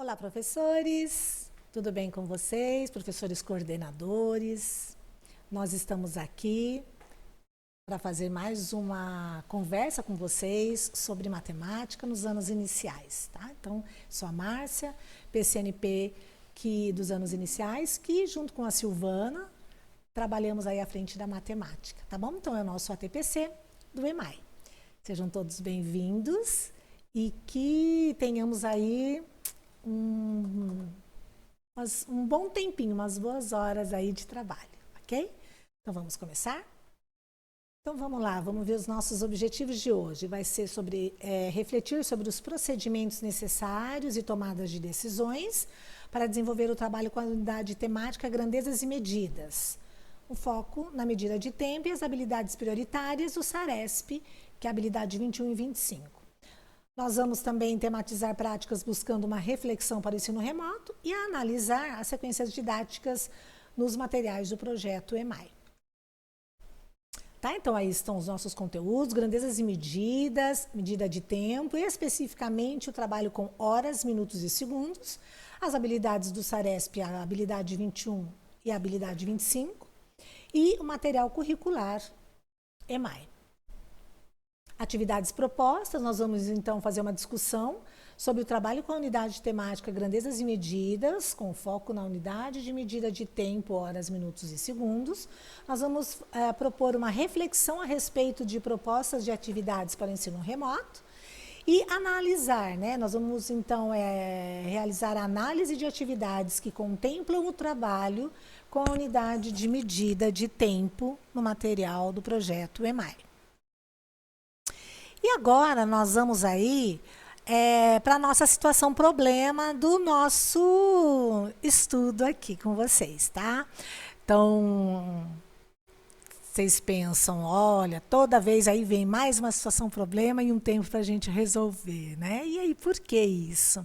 Olá, professores! Tudo bem com vocês, professores coordenadores? Nós estamos aqui para fazer mais uma conversa com vocês sobre matemática nos anos iniciais, tá? Então, sou a Márcia, PCNP dos anos iniciais, que junto com a Silvana trabalhamos aí à frente da matemática, tá bom? Então, é o nosso ATPC do EMAI. Sejam todos bem-vindos e que tenhamos aí um bom tempinho, umas boas horas aí de trabalho, ok? Então vamos começar? Então vamos lá, vamos ver os nossos objetivos de hoje. Vai ser sobre refletir sobre os procedimentos necessários e tomadas de decisões para desenvolver o trabalho com a unidade temática grandezas e medidas. O foco na medida de tempo e as habilidades prioritárias, o SARESP, que é a habilidade 21 e 25. Nós vamos também tematizar práticas buscando uma reflexão para o ensino remoto e analisar as sequências didáticas nos materiais do projeto EMAI. Tá? Então, aí estão os nossos conteúdos, grandezas e medidas, medida de tempo, e especificamente o trabalho com horas, minutos e segundos, as habilidades do SARESP, a habilidade 21 e a habilidade 25, e o material curricular EMAI. Atividades propostas, nós vamos então fazer uma discussão sobre o trabalho com a unidade temática grandezas e medidas, com foco na unidade de medida de tempo, horas, minutos e segundos. Nós vamos propor uma reflexão a respeito de propostas de atividades para o ensino remoto e analisar, né? Nós vamos então realizar a análise de atividades que contemplam o trabalho com a unidade de medida de tempo no material do projeto EMAI. E agora nós vamos aí para a nossa situação problema do nosso estudo aqui com vocês, tá? Então, vocês pensam, olha, toda vez aí vem mais uma situação problema e um tempo para a gente resolver, né? E aí, por que isso?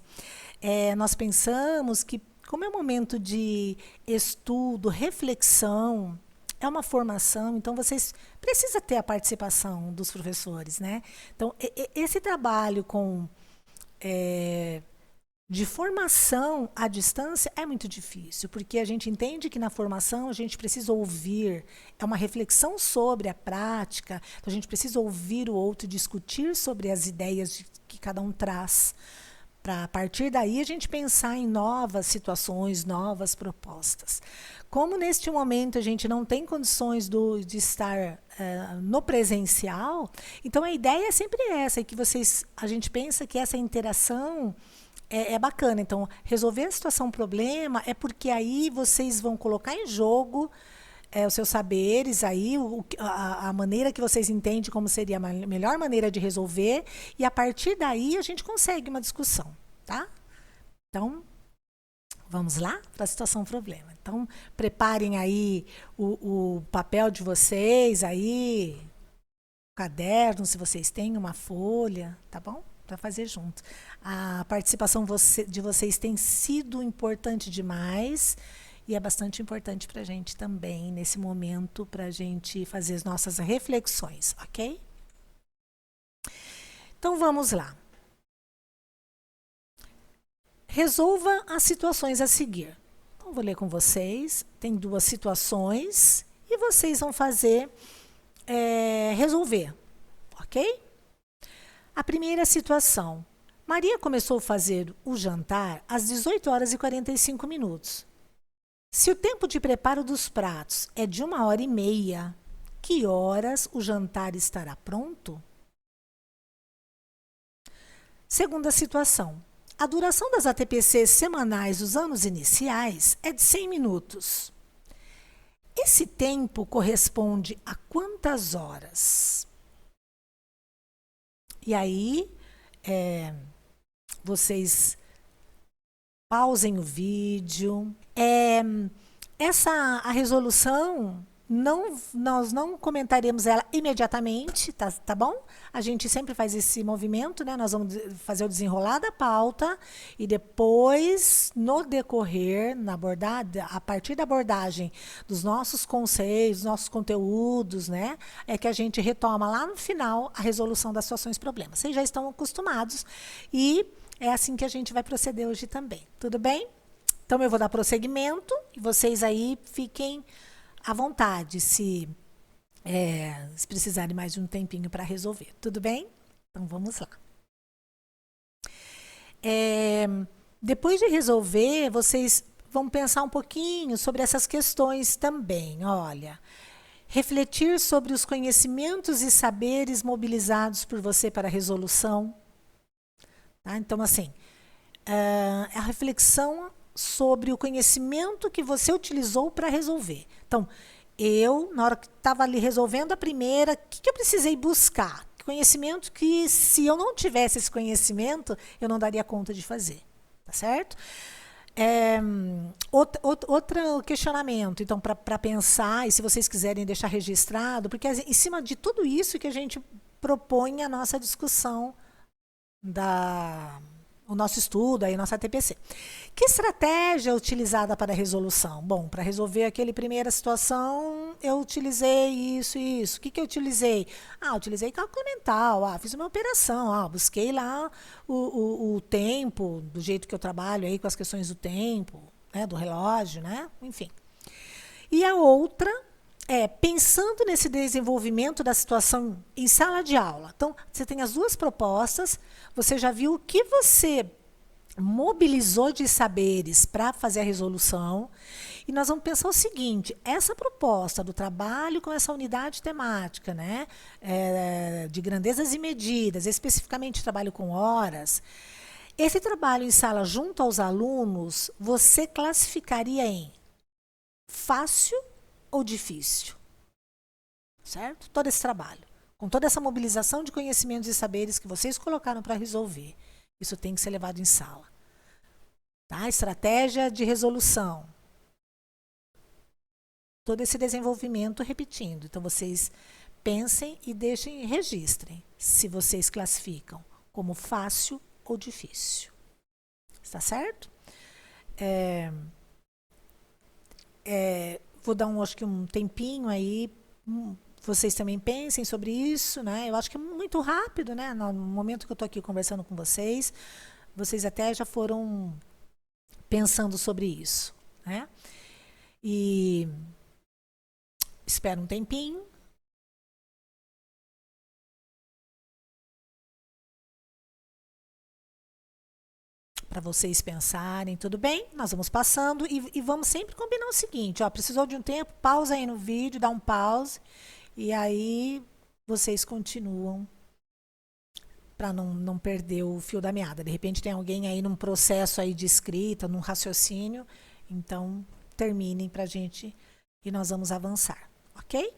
Nós pensamos que, como é um momento de estudo, reflexão, é uma formação, então vocês precisam ter a participação dos professores, né? Então, esse trabalho de formação à distância é muito difícil, porque a gente entende que na formação a gente precisa ouvir, é uma reflexão sobre a prática, então a gente precisa ouvir o outro, discutir sobre as ideias que cada um traz, para a partir daí a gente pensar em novas situações, novas propostas. Como neste momento a gente não tem condições de estar no presencial, então a ideia é sempre essa, que a gente pensa que essa interação é bacana. Então, resolver a situação problema é porque aí vocês vão colocar em jogo os seus saberes, aí, a maneira que vocês entendem como seria a melhor maneira de resolver, e a partir daí a gente consegue uma discussão, tá? Então, vamos lá para a situação problema. Então, preparem aí o papel de vocês, aí, o caderno, se vocês têm uma folha, tá bom? Para fazer junto. A participação de vocês tem sido importante demais, e é bastante importante para a gente também, nesse momento, para a gente fazer as nossas reflexões, ok? Então, vamos lá. Resolva as situações a seguir. Então, vou ler com vocês. Tem duas situações e vocês vão fazer, resolver, ok? A primeira situação. Maria começou a fazer o jantar às 18 horas e 45 minutos. Se o tempo de preparo dos pratos é de 1h30, que horas o jantar estará pronto? Segunda situação. A duração das ATPCs semanais dos anos iniciais é de 100 minutos. Esse tempo corresponde a quantas horas? E aí, vocês pausem o vídeo. A resolução, nós não comentaremos ela imediatamente, tá bom? A gente sempre faz esse movimento, né? Nós vamos fazer o desenrolar da pauta e depois, no decorrer, a partir da abordagem dos nossos conceitos, dos nossos conteúdos, né? É que a gente retoma lá no final a resolução das situações problemas. Vocês já estão acostumados e é assim que a gente vai proceder hoje também. Tudo bem? Então, eu vou dar prosseguimento e vocês aí fiquem à vontade se precisarem mais de um tempinho para resolver. Tudo bem? Então, vamos lá. Depois de resolver, vocês vão pensar um pouquinho sobre essas questões também. Olha, refletir sobre os conhecimentos e saberes mobilizados por você para a resolução. Tá? Então, assim, a reflexão sobre o conhecimento que você utilizou para resolver. Então, eu, na hora que estava ali resolvendo a primeira, o que eu precisei buscar? Conhecimento que, se eu não tivesse esse conhecimento, eu não daria conta de fazer. Tá certo? Outro questionamento, então, para pensar, e se vocês quiserem deixar registrado, porque em cima de tudo isso que a gente propõe a nossa discussão o nosso estudo, aí, nossa TPC. Que estratégia é utilizada para a resolução? Bom, para resolver aquela primeira situação, eu utilizei isso e isso. O que eu utilizei? Utilizei cálculo mental, fiz uma operação, busquei lá o tempo, do jeito que eu trabalho aí com as questões do tempo, né, do relógio, né? Enfim. E a outra pensando nesse desenvolvimento da situação em sala de aula. Então, você tem as duas propostas, você já viu o que você mobilizou de saberes para fazer a resolução, e nós vamos pensar o seguinte, essa proposta do trabalho com essa unidade temática, né, de grandezas e medidas, especificamente trabalho com horas, esse trabalho em sala junto aos alunos, você classificaria em fácil ou difícil, certo? Todo esse trabalho, com toda essa mobilização de conhecimentos e saberes que vocês colocaram para resolver, isso tem que ser levado em sala. Tá? Estratégia de resolução. Todo esse desenvolvimento repetindo. Então, vocês pensem e deixem, registrem, se vocês classificam como fácil ou difícil. Está certo? Vou dar acho que um tempinho aí, vocês também pensem sobre isso, né? Eu acho que é muito rápido, né? No momento que eu estou aqui conversando com vocês até já foram pensando sobre isso, né? E espero um tempinho. Para vocês pensarem, tudo bem? Nós vamos passando e vamos sempre combinar o seguinte, precisou de um tempo, pausa aí no vídeo, dá um pause, e aí vocês continuam para não perder o fio da meada. De repente tem alguém aí num processo aí de escrita, num raciocínio, então terminem para a gente e nós vamos avançar, ok?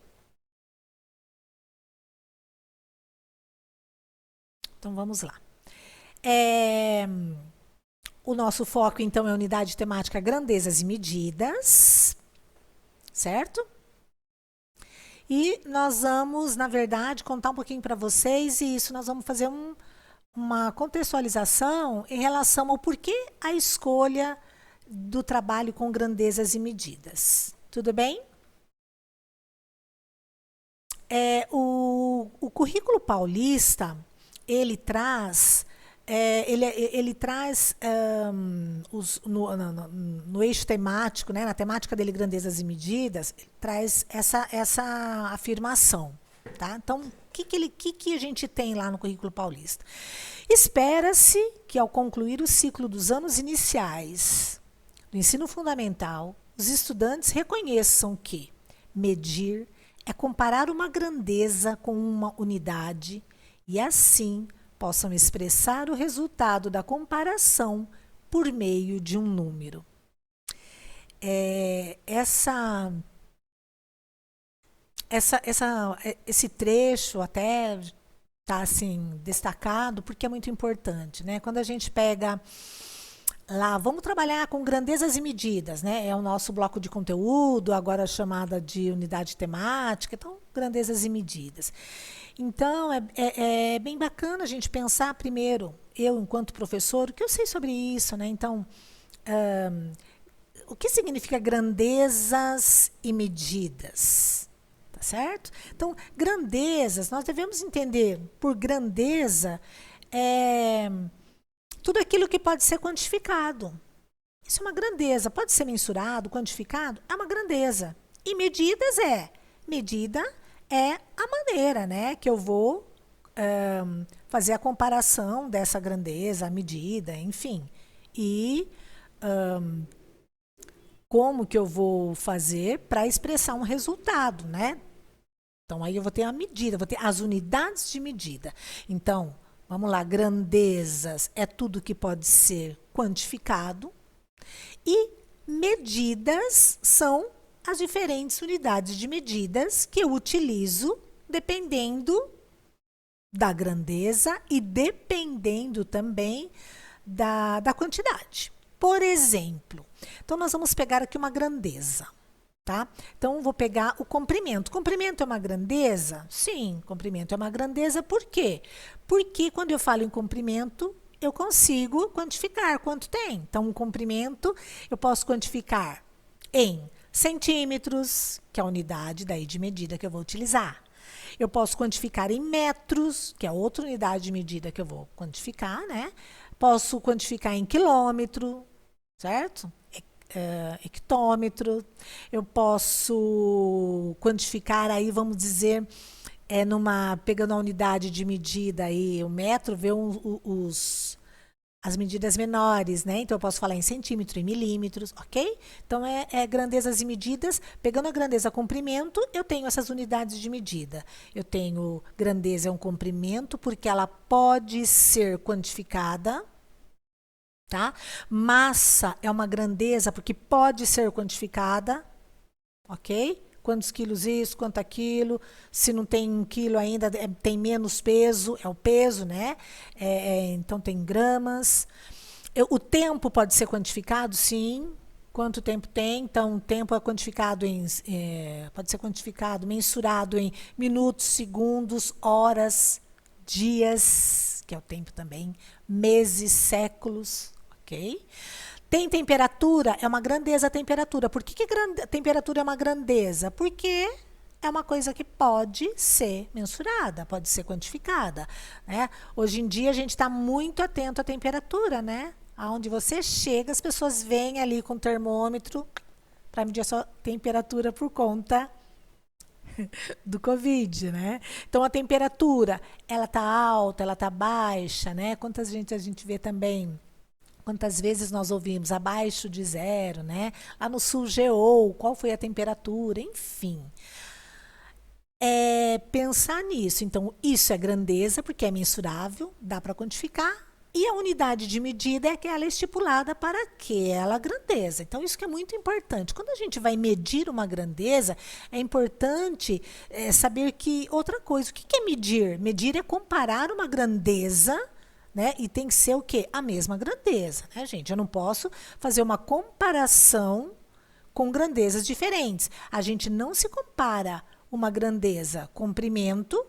Então vamos lá. O nosso foco, então, é a unidade temática grandezas e medidas, certo? E nós vamos, na verdade, contar um pouquinho para vocês, e isso nós vamos fazer uma contextualização em relação ao porquê a escolha do trabalho com grandezas e medidas. Tudo bem? O currículo paulista, ele traz... ele traz no eixo temático, né, na temática dele, grandezas e medidas, ele traz essa afirmação. Tá? Então, o que a gente tem lá no currículo paulista? Espera-se que, ao concluir o ciclo dos anos iniciais do ensino fundamental, os estudantes reconheçam que medir é comparar uma grandeza com uma unidade e, assim, possam expressar o resultado da comparação por meio de um número. Esse trecho até está assim, destacado porque é muito importante, né? Quando a gente pega lá, vamos trabalhar com grandezas e medidas, né? É o nosso bloco de conteúdo, agora chamada de unidade temática, então, grandezas e medidas. Então, é bem bacana a gente pensar primeiro, eu enquanto professor, o que eu sei sobre isso, né? Então, o que significa grandezas e medidas? Tá certo? Então, grandezas, nós devemos entender por grandeza Tudo aquilo que pode ser quantificado. Isso é uma grandeza. Pode ser mensurado, quantificado? É uma grandeza. E medida é a maneira, né, que eu vou fazer a comparação dessa grandeza, a medida, enfim. E como que eu vou fazer para expressar um resultado, né? Então, aí eu vou ter a medida, vou ter as unidades de medida. Então, vamos lá, grandezas é tudo que pode ser quantificado e medidas são as diferentes unidades de medidas que eu utilizo dependendo da grandeza e dependendo também da quantidade. Por exemplo, então nós vamos pegar aqui uma grandeza. Tá? Então, vou pegar o comprimento. Comprimento é uma grandeza? Sim, comprimento é uma grandeza. Por quê? Porque quando eu falo em comprimento, eu consigo quantificar quanto tem. Então, um comprimento eu posso quantificar em centímetros, que é a unidade daí de medida que eu vou utilizar. Eu posso quantificar em metros, que é outra unidade de medida que eu vou quantificar, né? Posso quantificar em quilômetro, certo? Hectômetro, eu posso quantificar aí, vamos dizer, pegando a unidade de medida aí, o metro, ver as medidas menores, né? Então eu posso falar em centímetro e milímetros, ok? Então grandezas e medidas. Pegando a grandeza comprimento, eu tenho essas unidades de medida. Eu tenho grandeza é um comprimento porque ela pode ser quantificada. Tá? Massa é uma grandeza porque pode ser quantificada, ok? Quantos quilos isso, quanto aquilo, se não tem 1 quilo ainda, tem menos peso, é o peso, né? Então tem gramas. O tempo pode ser quantificado, sim. Quanto tempo tem? Então, o tempo é quantificado pode ser quantificado, mensurado em minutos, segundos, horas, dias, que é o tempo também, meses, séculos, ok? Tem temperatura, é uma grandeza a temperatura. Por que temperatura é uma grandeza? Porque é uma coisa que pode ser mensurada, pode ser quantificada, né? Hoje em dia a gente está muito atento à temperatura, né? Aonde você chega, as pessoas vêm ali com o termômetro para medir a sua temperatura por conta do Covid, né? Então a temperatura, ela tá alta, ela tá baixa, né? Quantas gente a gente vê também? Quantas vezes nós ouvimos abaixo de 0, né? Lá no sul geou, qual foi a temperatura, enfim. Pensar nisso. Então, isso é grandeza, porque é mensurável, dá para quantificar. E a unidade de medida é aquela estipulada para aquela grandeza. Então, isso que é muito importante. Quando a gente vai medir uma grandeza, é importante saber que outra coisa. O que é medir? Medir é comparar uma grandeza, né? E tem que ser o quê? A mesma grandeza, né, gente? Eu não posso fazer uma comparação com grandezas diferentes. A gente não se compara uma grandeza comprimento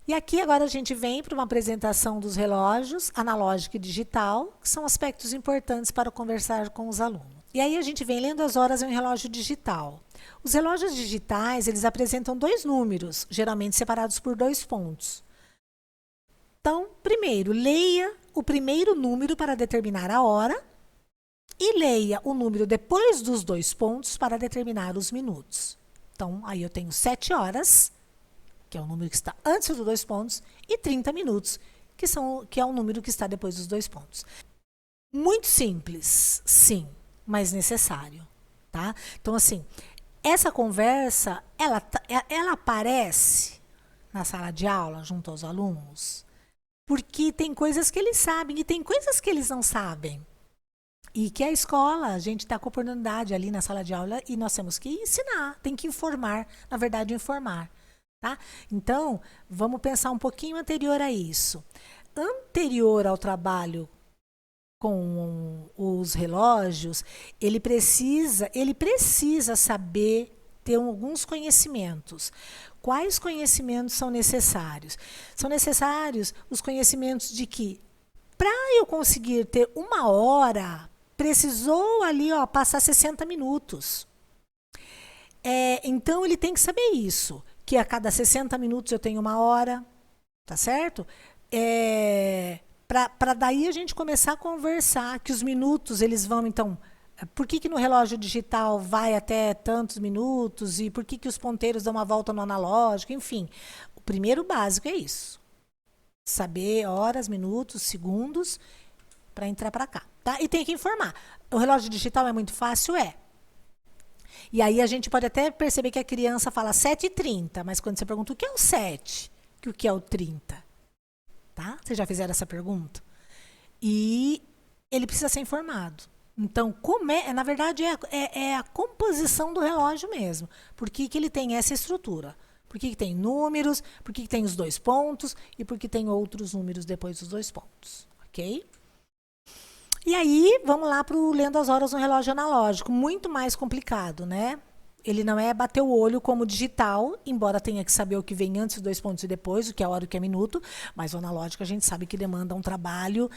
E aqui agora a gente vem para uma apresentação dos relógios, analógico e digital, que são aspectos importantes para conversar com os alunos. E aí a gente vem lendo as horas em um relógio digital. Os relógios digitais, eles apresentam dois números, geralmente separados por 2 pontos. Então, primeiro, leia o primeiro número para determinar a hora e leia o número depois dos 2 pontos para determinar os minutos. Então, aí eu tenho 7 horas, que é o número que está antes dos 2 pontos, e 30 minutos, que é o número que está depois dos 2 pontos. Muito simples, sim, mas necessário, tá? Então, assim, essa conversa, ela aparece na sala de aula, junto aos alunos, porque tem coisas que eles sabem e tem coisas que eles não sabem. E que a escola, a gente está com oportunidade ali na sala de aula e nós temos que ensinar, tem que informar, na verdade, informar. Tá? Então, vamos pensar um pouquinho anterior a isso. Anterior ao trabalho com os relógios, ele precisa saber ter alguns conhecimentos. Quais conhecimentos são necessários? São necessários os conhecimentos de que, para eu conseguir ter 1 hora, precisou ali passar 60 minutos. Então, ele tem que saber isso, que a cada 60 minutos eu tenho 1 hora, tá certo? Para daí a gente começar a conversar, que os minutos, eles vão, então, por que no relógio digital vai até tantos minutos e por que os ponteiros dão uma volta no analógico, enfim. O primeiro básico é isso. Saber horas, minutos, segundos, para entrar para cá, tá? E tem que informar. O relógio digital é muito fácil? É. E aí a gente pode até perceber que a criança fala 7h30, mas quando você pergunta o que é o 7, o que é o 30, tá? Vocês já fizeram essa pergunta? E ele precisa ser informado. Então, na verdade, é a composição do relógio mesmo. Por que ele tem essa estrutura? Por que tem números, por que tem os 2 pontos e por que tem outros números depois dos 2 pontos, ok? E aí, vamos lá para o lendo as horas no relógio analógico, muito mais complicado, né? Ele não é bater o olho como digital, embora tenha que saber o que vem antes, 2 pontos e depois, o que é hora e o que é minuto, mas o analógico a gente sabe que demanda um trabalho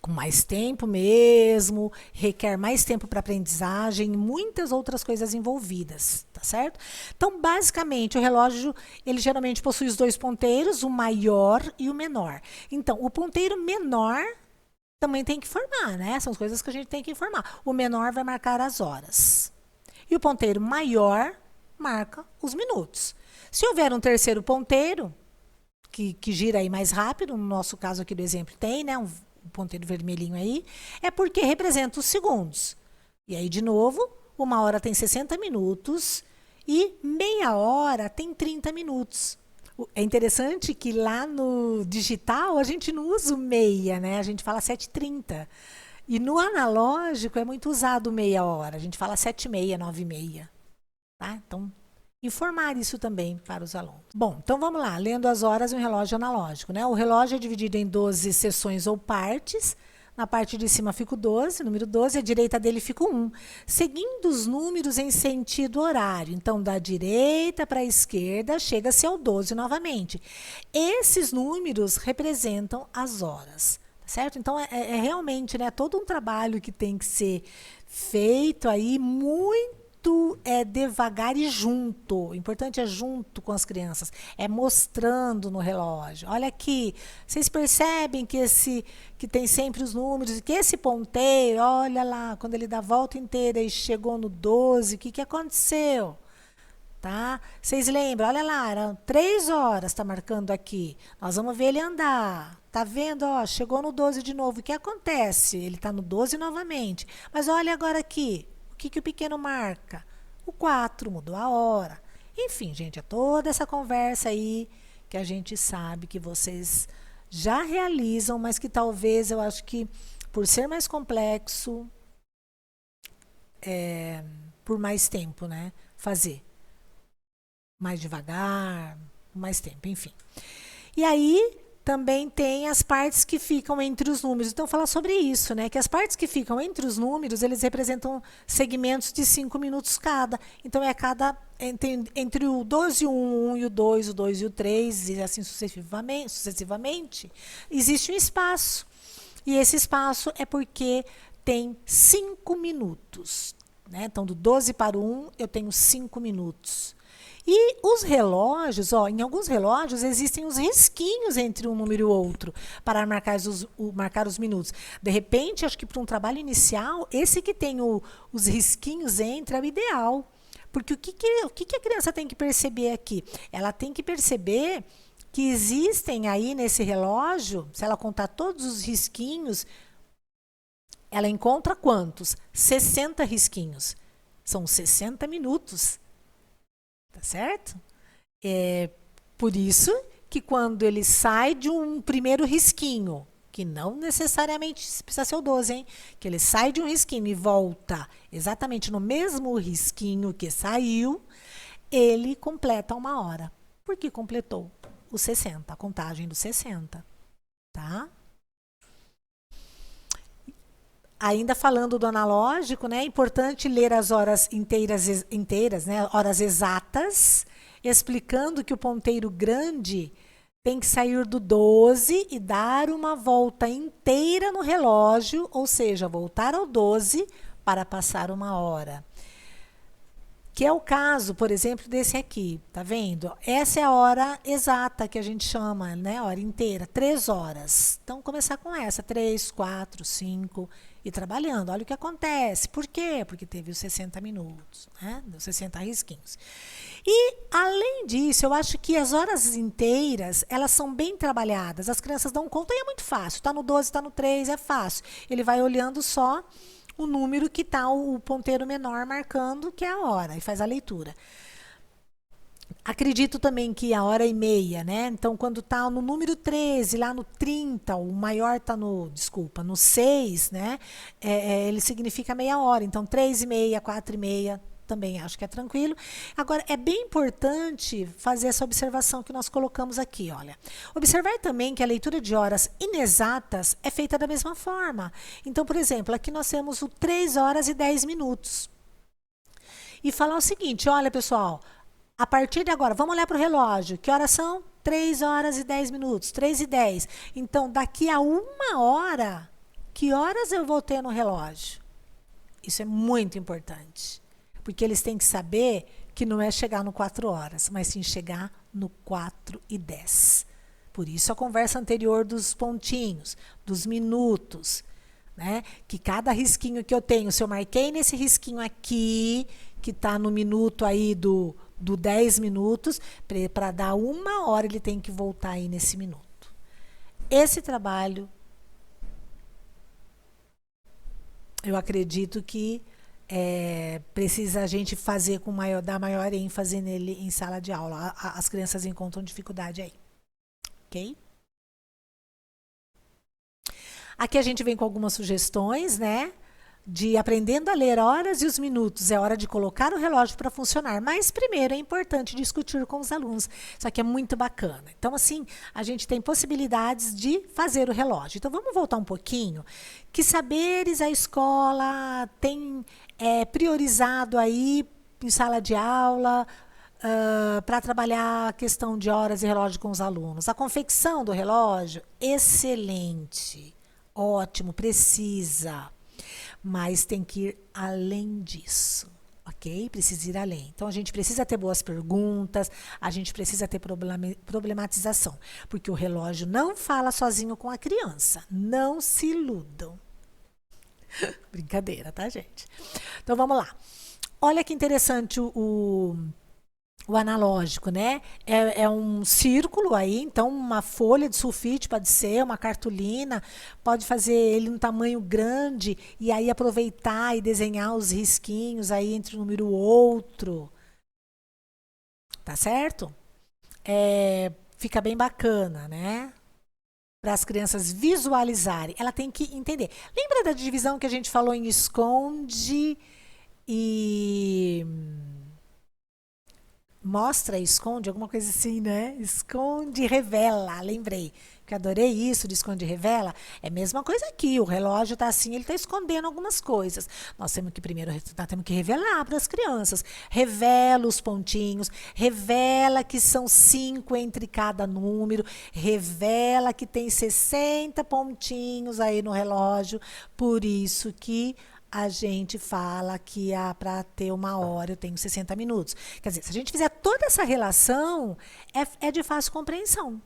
com mais tempo mesmo, requer mais tempo para aprendizagem e muitas outras coisas envolvidas, tá certo? Então, basicamente, o relógio, ele geralmente possui os 2 ponteiros, o maior e o menor. Então, o ponteiro menor também tem que informar, né? São as coisas que a gente tem que informar. O menor vai marcar as horas. E o ponteiro maior marca os minutos. Se houver um terceiro ponteiro, que gira aí mais rápido, no nosso caso aqui do exemplo tem, né? Um ponteiro vermelhinho aí, é porque representa os segundos. E aí, de novo, 1 hora tem 60 minutos e meia hora tem 30 minutos. É interessante que lá no digital a gente não usa o meia, né? A gente fala 7h30. E no analógico é muito usado meia hora. A gente fala 7h30, 9h30. Tá? Então, informar isso também para os alunos. Bom, então vamos lá, lendo as horas em um relógio analógico, né? O relógio é dividido em 12 seções ou partes. Na parte de cima fica o 12, número 12, à direita dele fica o 1, seguindo os números em sentido horário. Então, da direita para a esquerda, chega-se ao 12 novamente. Esses números representam as horas, certo? Então, é realmente, né, todo um trabalho que tem que ser feito aí muito devagar e junto. O importante é junto com as crianças, é mostrando no relógio. Olha aqui, vocês percebem que tem sempre os números e que esse ponteiro, olha lá, quando ele dá a volta inteira e chegou no 12, o que aconteceu? Tá? Vocês lembram? Olha lá, eram 3 horas, está marcando aqui. Nós vamos ver ele andar. Tá vendo? Ó, chegou no 12 de novo. O que acontece? Ele está no 12 novamente. Mas olha agora aqui. O que o pequeno marca? O 4, mudou a hora. Enfim, gente, é toda essa conversa aí que a gente sabe que vocês já realizam, mas que talvez eu acho que por ser mais complexo, por mais tempo, né? Fazer mais devagar, mais tempo, enfim. E aí, também tem as partes que ficam entre os números. Então, falar sobre isso, né? Que as partes que ficam entre os números, eles representam segmentos de 5 minutos cada. Então, é cada entre o 12 e o 1 e o 2, o 2 e o 3, e assim sucessivamente, existe um espaço. E esse espaço é porque tem 5 minutos. Né? Então, do 12 para o 1, eu tenho 5 minutos. E os relógios, ó, em alguns relógios existem os risquinhos entre um número e o outro para marcar os minutos. De repente, acho que para um trabalho inicial, esse que tem os risquinhos entre é o ideal. Porque o que a criança tem que perceber aqui? Ela tem que perceber que existem aí nesse relógio, se ela contar todos os risquinhos, ela encontra quantos? 60 risquinhos. São 60 minutos. Tá certo? É por isso que quando ele sai de um primeiro risquinho, que não necessariamente precisa ser o 12, hein? Que ele sai de um risquinho e volta exatamente no mesmo risquinho que saiu, ele completa 1 hora. Porque completou os 60, a contagem dos 60. Tá? Ainda falando do analógico, né, é importante ler as horas inteiras, né, horas exatas, explicando que o ponteiro grande tem que sair do 12 e dar uma volta inteira no relógio, ou seja, voltar ao 12 para passar 1 hora. Que é o caso, por exemplo, desse aqui, tá vendo? Essa é a hora exata que a gente chama, né? Hora inteira, 3 horas. Então, começar com essa, 3, 4, 5, e trabalhando. Olha o que acontece. Por quê? Porque teve os 60 minutos, né? Os 60 risquinhos. E, além disso, eu acho que as horas inteiras, elas são bem trabalhadas. As crianças dão conta e é muito fácil. Tá no 12, tá no 3, é fácil. Ele vai olhando só o número que está o ponteiro menor marcando, que é a hora, e faz a leitura. Acredito também que a 1h30, né? Então, quando está no número 13, lá no 30, o maior está no 6, né? Ele significa meia hora. Então, 3h30, 4h30, também acho que é tranquilo. Agora, é bem importante fazer essa observação que nós colocamos aqui, olha. Observar também que a leitura de horas inexatas é feita da mesma forma. Então, por exemplo, aqui nós temos o 3 horas e 10 minutos. E falar o seguinte, olha, pessoal, a partir de agora, vamos olhar para o relógio. Que horas são? 3 horas e 10 minutos, 3h10. Então, daqui a 1 hora, que horas eu vou ter no relógio? Isso é muito importante. Porque eles têm que saber que não é chegar no 4 horas, mas sim chegar no 4h10. Por isso a conversa anterior dos pontinhos, dos minutos, né? Que cada risquinho que eu tenho, se eu marquei nesse risquinho aqui, que está no minuto aí do 10 minutos, para dar 1 hora ele tem que voltar aí nesse minuto. Esse trabalho, eu acredito que precisa a gente fazer dar maior ênfase nele em sala de aula. As crianças encontram dificuldade aí. Ok? Aqui a gente vem com algumas sugestões, né? De aprendendo a ler horas e os minutos. É hora de colocar o relógio para funcionar. Mas primeiro é importante discutir com os alunos. Isso aqui é muito bacana. Então, assim, a gente tem possibilidades de fazer o relógio. Então, vamos voltar um pouquinho. Que saberes a escola tem priorizado aí em sala de aula para trabalhar a questão de horas e relógio com os alunos? A confecção do relógio, excelente. Ótimo, precisa. Mas tem que ir além disso, ok? Precisa ir além. Então, a gente precisa ter boas perguntas, a gente precisa ter problematização, porque o relógio não fala sozinho com a criança. Não se iludam. Brincadeira, tá, gente? Então, vamos lá. Olha que interessante o analógico, né? É um círculo aí, então uma folha de sulfite pode ser, uma cartolina, pode fazer ele um tamanho grande e aí aproveitar e desenhar os risquinhos aí entre um número e outro. Tá certo? Fica bem bacana, né? Para as crianças visualizarem. Ela tem que entender. Lembra da divisão que a gente falou em esconde e mostra e esconde, alguma coisa assim, né? Esconde e revela, lembrei. que adorei isso de esconde e revela. É a mesma coisa aqui, o relógio está assim, ele está escondendo algumas coisas. Nós temos que primeiro temos que revelar para as crianças. Revela os pontinhos, revela que são 5 entre cada número, revela que tem 60 pontinhos aí no relógio, por isso que a gente fala que para ter 1 hora eu tenho 60 minutos. Quer dizer, se a gente fizer toda essa relação, é de fácil compreensão.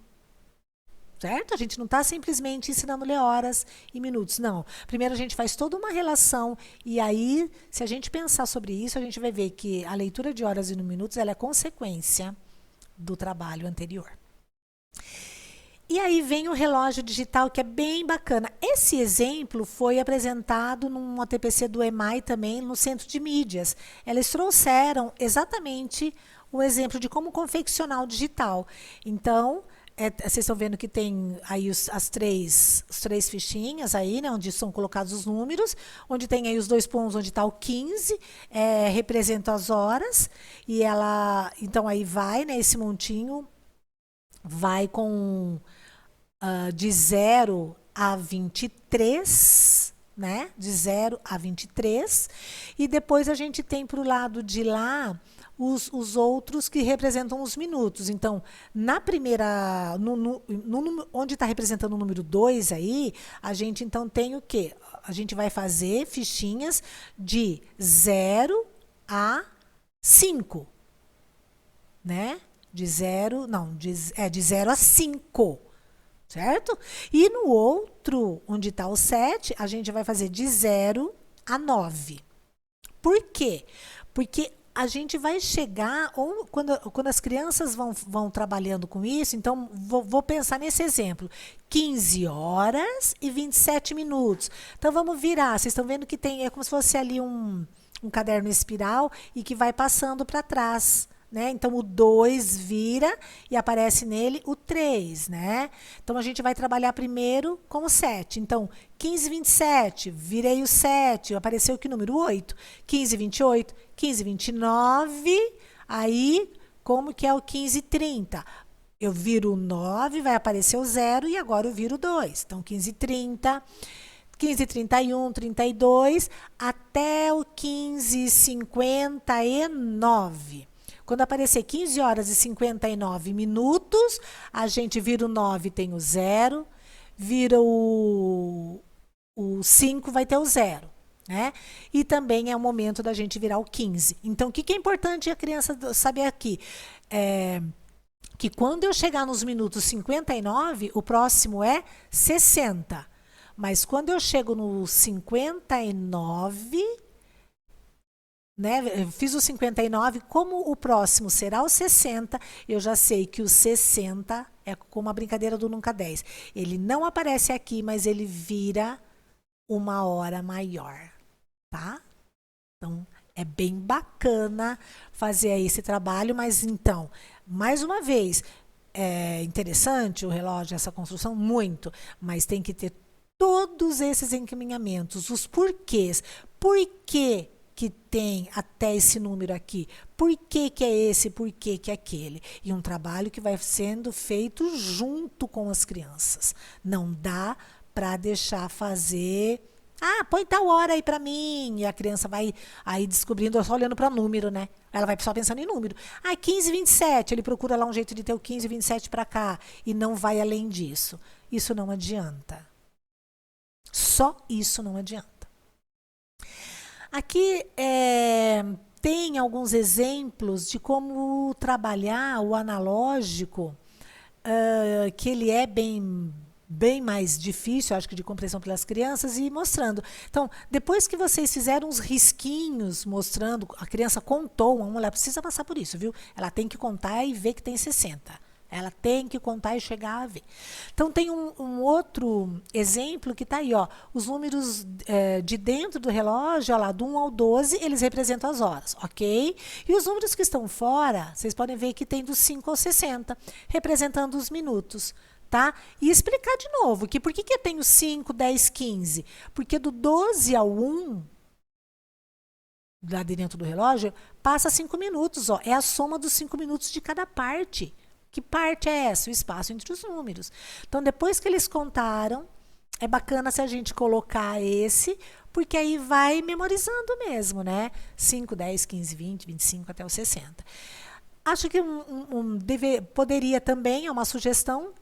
Certo? A gente não está simplesmente ensinando a ler horas e minutos, não. Primeiro a gente faz toda uma relação e aí, se a gente pensar sobre isso, a gente vai ver que a leitura de horas e minutos ela é consequência do trabalho anterior. E aí vem o relógio digital, que é bem bacana. Esse exemplo foi apresentado num ATPC do EMAI também, no Centro de Mídias. Eles trouxeram exatamente o exemplo de como confeccionar o digital. Então, vocês estão vendo que tem aí as três fichinhas aí, né, onde são colocados os números, onde tem aí os 2 pontos, onde está o 15, representa as horas, e ela, então aí vai, né, esse montinho, vai com de 0 a 23, né? De 0 a 23. E depois a gente tem para o lado de lá os outros que representam os minutos. Então, na primeira, onde está representando o número 2 aí, a gente então tem o quê? A gente vai fazer fichinhas de 0 a 5, né? De 0 a 5, certo? E no outro, onde está o 7, a gente vai fazer de 0 a 9. Por quê? Porque a gente vai chegar, ou quando as crianças vão trabalhando com isso, então vou pensar nesse exemplo, 15 horas e 27 minutos. Então vamos virar, vocês estão vendo que tem, é como se fosse ali um caderno espiral e que vai passando para trás. Né? Então, o 2 vira e aparece nele o 3, né? Então, a gente vai trabalhar primeiro com o 7. Então, 15, 27, virei o 7, apareceu que número? 8. 15, 28, 15, 29, aí, como que é o 15, 30? Eu viro o 9, vai aparecer o 0 e agora eu viro o 2. Então, 15, 30... 15, 31, 32, até o 15, 59. Quando aparecer 15 horas e 59 minutos, a gente vira o 9, tem o 0, vira o 5, vai ter o 0. Né? E também é o momento da gente virar o 15. Então, o que é importante a criança saber aqui? Que quando eu chegar nos minutos 59, o próximo é 60. Mas quando eu chego no 59, né, eu fiz o 59, como o próximo será o 60, eu já sei que o 60 é como a brincadeira do nunca 10. Ele não aparece aqui, mas ele vira 1 hora maior, tá? Então, é bem bacana fazer aí esse trabalho, mas então, mais uma vez, é interessante o relógio, essa construção, muito, mas tem que ter todos esses encaminhamentos, os porquês. Por que tem até esse número aqui? Por que é esse? Por que é aquele? E um trabalho que vai sendo feito junto com as crianças. Não dá para deixar fazer... Ah, põe tal hora aí para mim. E a criança vai aí descobrindo, só olhando para número, né? Ela vai só pensando em número. Ah, 15, 27. Ele procura lá um jeito de ter o 15, 27 para cá. E não vai além disso. Isso não adianta. Só isso não adianta. Aqui tem alguns exemplos de como trabalhar o analógico, que ele é bem mais difícil, acho que de compreensão pelas crianças, e mostrando. Então, depois que vocês fizeram uns risquinhos mostrando, a criança contou, ela precisa passar por isso, viu? Ela tem que contar e ver que tem 60. Ela tem que contar e chegar a ver. Então, tem um outro exemplo que está aí, ó. Os números de dentro do relógio, ó lá, do 1 ao 12, eles representam as horas, ok? E os números que estão fora, vocês podem ver que tem do 5 ao 60, representando os minutos, tá? E explicar de novo, que por que eu tenho 5, 10, 15? Porque do 12 ao 1, lá de dentro do relógio, passa 5 minutos, ó. É a soma dos 5 minutos de cada parte. Que parte é essa? O espaço entre os números. Então, depois que eles contaram, é bacana se a gente colocar esse, porque aí vai memorizando mesmo, né? 5, 10, 15, 20, 25 até os 60. Acho que poderia também, é uma sugestão,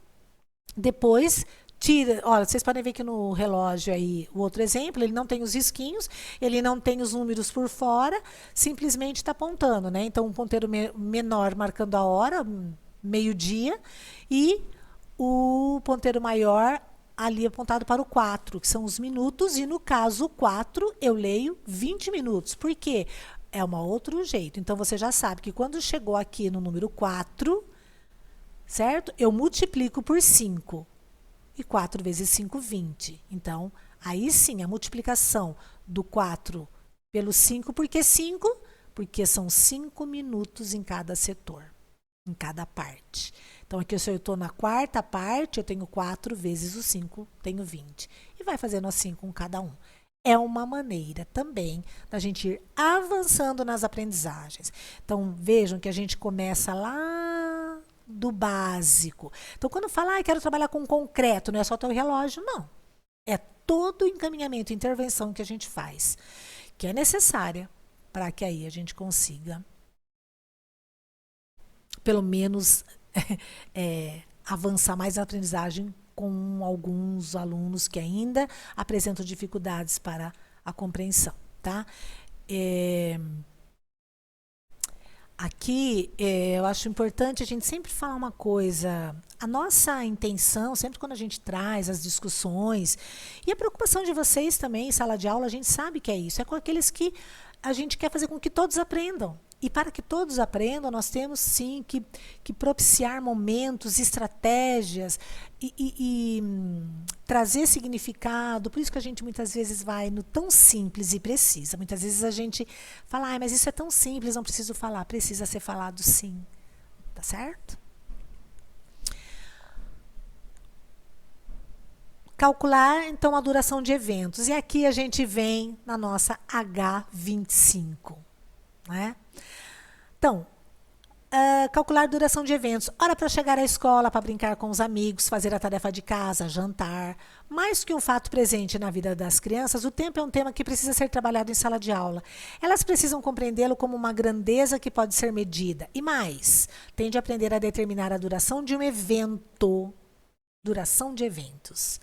depois tira, olha, vocês podem ver que no relógio aí, o outro exemplo, ele não tem os risquinhos, ele não tem os números por fora, simplesmente está apontando, né? Então, um ponteiro menor marcando a hora, meio-dia, e o ponteiro maior ali apontado para o 4, que são os minutos, e no caso o 4 eu leio 20 minutos. Por quê? É um outro jeito. Então você já sabe que quando chegou aqui no número 4, certo? Eu multiplico por 5. E 4 vezes 5, 20. Então, aí sim, a multiplicação do 4 pelo 5. Por que 5? Porque são 5 minutos em cada setor, em cada parte. Então, aqui se eu estou na quarta parte, eu tenho 4 vezes o 5, tenho 20. E vai fazendo assim com cada um. É uma maneira também da gente ir avançando nas aprendizagens. Então, vejam que a gente começa lá do básico. Então, quando fala, quero trabalhar com concreto, não é só ter o relógio, não. É todo o encaminhamento, intervenção que a gente faz, que é necessária para que aí a gente consiga, pelo menos, avançar mais na aprendizagem com alguns alunos que ainda apresentam dificuldades para a compreensão, tá? Aqui, eu acho importante a gente sempre falar uma coisa. A nossa intenção, sempre quando a gente traz as discussões, e a preocupação de vocês também em sala de aula, a gente sabe que é isso, é com aqueles que a gente quer fazer com que todos aprendam. E para que todos aprendam, nós temos sim que propiciar momentos, estratégias e trazer significado. Por isso que a gente muitas vezes vai no tão simples e precisa. Muitas vezes a gente fala, mas isso é tão simples, não preciso falar. Precisa ser falado sim. Tá certo? Calcular, então, a duração de eventos. E aqui a gente vem na nossa H25. Né? Então, calcular a duração de eventos. Hora para chegar à escola, para brincar com os amigos, fazer a tarefa de casa, jantar. Mais que um fato presente na vida das crianças, o tempo é um tema que precisa ser trabalhado em sala de aula. Elas precisam compreendê-lo como uma grandeza que pode ser medida. E mais, tem de aprender a determinar a duração de um evento. Duração de eventos.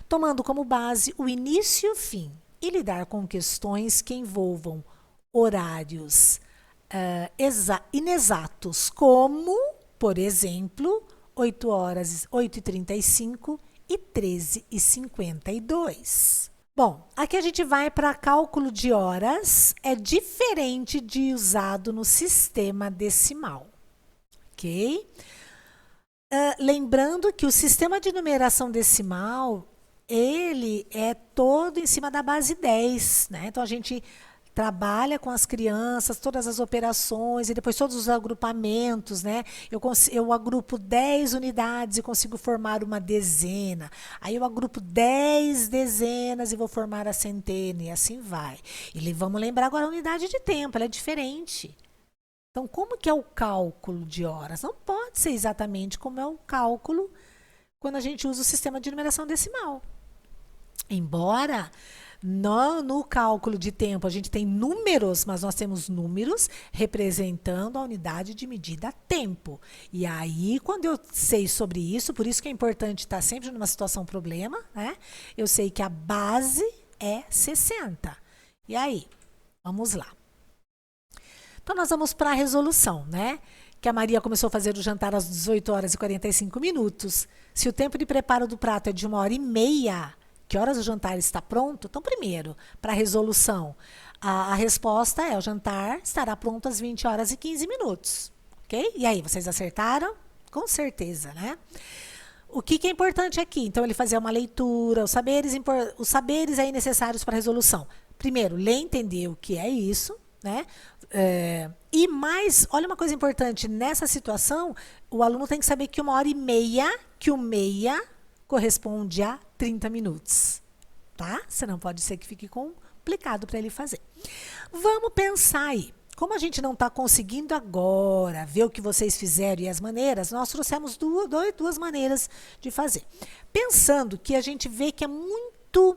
Tomando como base o início e o fim. E lidar com questões que envolvam horários inexatos, como, por exemplo, 8h, 8h35 e 13h52. Bom, aqui a gente vai para cálculo de horas, é diferente de usado no sistema decimal, ok? Lembrando que o sistema de numeração decimal, ele é todo em cima da base 10, né? Então, a gente trabalha com as crianças, todas as operações e depois todos os agrupamentos, né? Eu agrupo 10 unidades e consigo formar uma dezena. Aí eu agrupo 10 dezenas e vou formar a centena e assim vai. E vamos lembrar agora a unidade de tempo, ela é diferente. Então, como que é o cálculo de horas? Não pode ser exatamente como é o cálculo quando a gente usa o sistema de numeração decimal. Embora no cálculo de tempo a gente tem números, mas nós temos números representando a unidade de medida tempo. E aí, quando eu sei sobre isso, por isso que é importante estar sempre numa situação problema, né? Eu sei que a base é 60. E aí, vamos lá. Então, nós vamos para a resolução, né? Que a Maria começou a fazer o jantar às 18h45. Se o tempo de preparo do prato é de 1h30, que horas o jantar está pronto? Então, primeiro, para a resolução, a resposta é: o jantar estará pronto às 20h15. Ok? E aí, vocês acertaram? Com certeza, né? O que é importante aqui? Então, ele fazia uma leitura, os saberes aí necessários para a resolução. Primeiro, ler e entender o que é isso, né? E mais, olha uma coisa importante, nessa situação, o aluno tem que saber que 1h30, que o meia corresponde a 30 minutos, tá? Senão pode ser que fique complicado para ele fazer. Vamos pensar aí. como a gente não está conseguindo agora ver o que vocês fizeram e as maneiras, nós trouxemos duas maneiras de fazer. Pensando que a gente vê que é muito,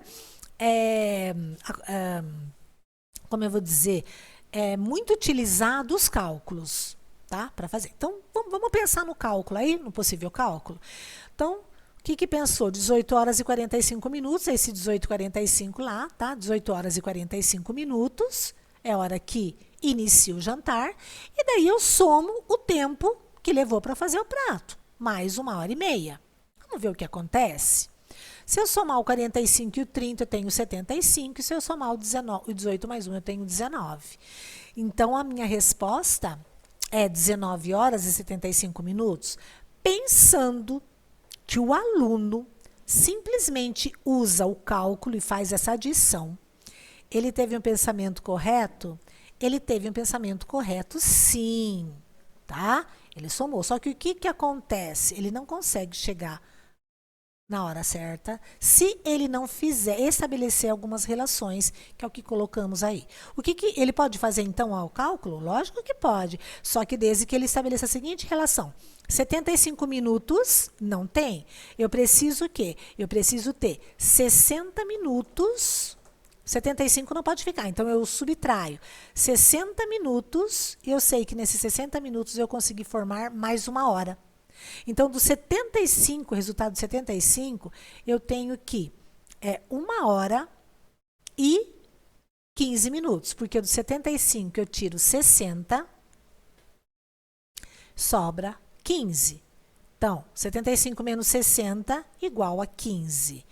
como eu vou dizer, é muito utilizado os cálculos, tá? Para fazer. Então, vamos pensar no cálculo aí, no possível cálculo. Então, o que pensou? 18 horas e 45 minutos, esse 18h45 lá, tá? 18 horas e 45 minutos é a hora que inicia o jantar, e daí eu somo o tempo que levou para fazer o prato, mais 1h30. Vamos ver o que acontece? Se eu somar o 45 e o 30, eu tenho 75, e se eu somar o 18 mais 1, eu tenho 19. Então, a minha resposta é 19 horas e 75 minutos, pensando que o aluno simplesmente usa o cálculo e faz essa adição. Ele teve um pensamento correto? Ele teve um pensamento correto, sim, tá? Ele somou, só que o que acontece? Ele não consegue chegar na hora certa, se ele não fizer, estabelecer algumas relações, que é o que colocamos aí. O que ele pode fazer, então, ao cálculo? Lógico que pode, só que desde que ele estabeleça a seguinte relação. 75 minutos, não tem. Eu preciso o quê? Eu preciso ter 60 minutos, 75 não pode ficar, então eu subtraio 60 minutos, e eu sei que nesses 60 minutos eu consegui formar mais 1 hora. Então, do 75, resultado de 75, eu tenho que 1h e 15 minutos, porque do 75 eu tiro 60, sobra 15. Então, 75 menos 60 igual a 15.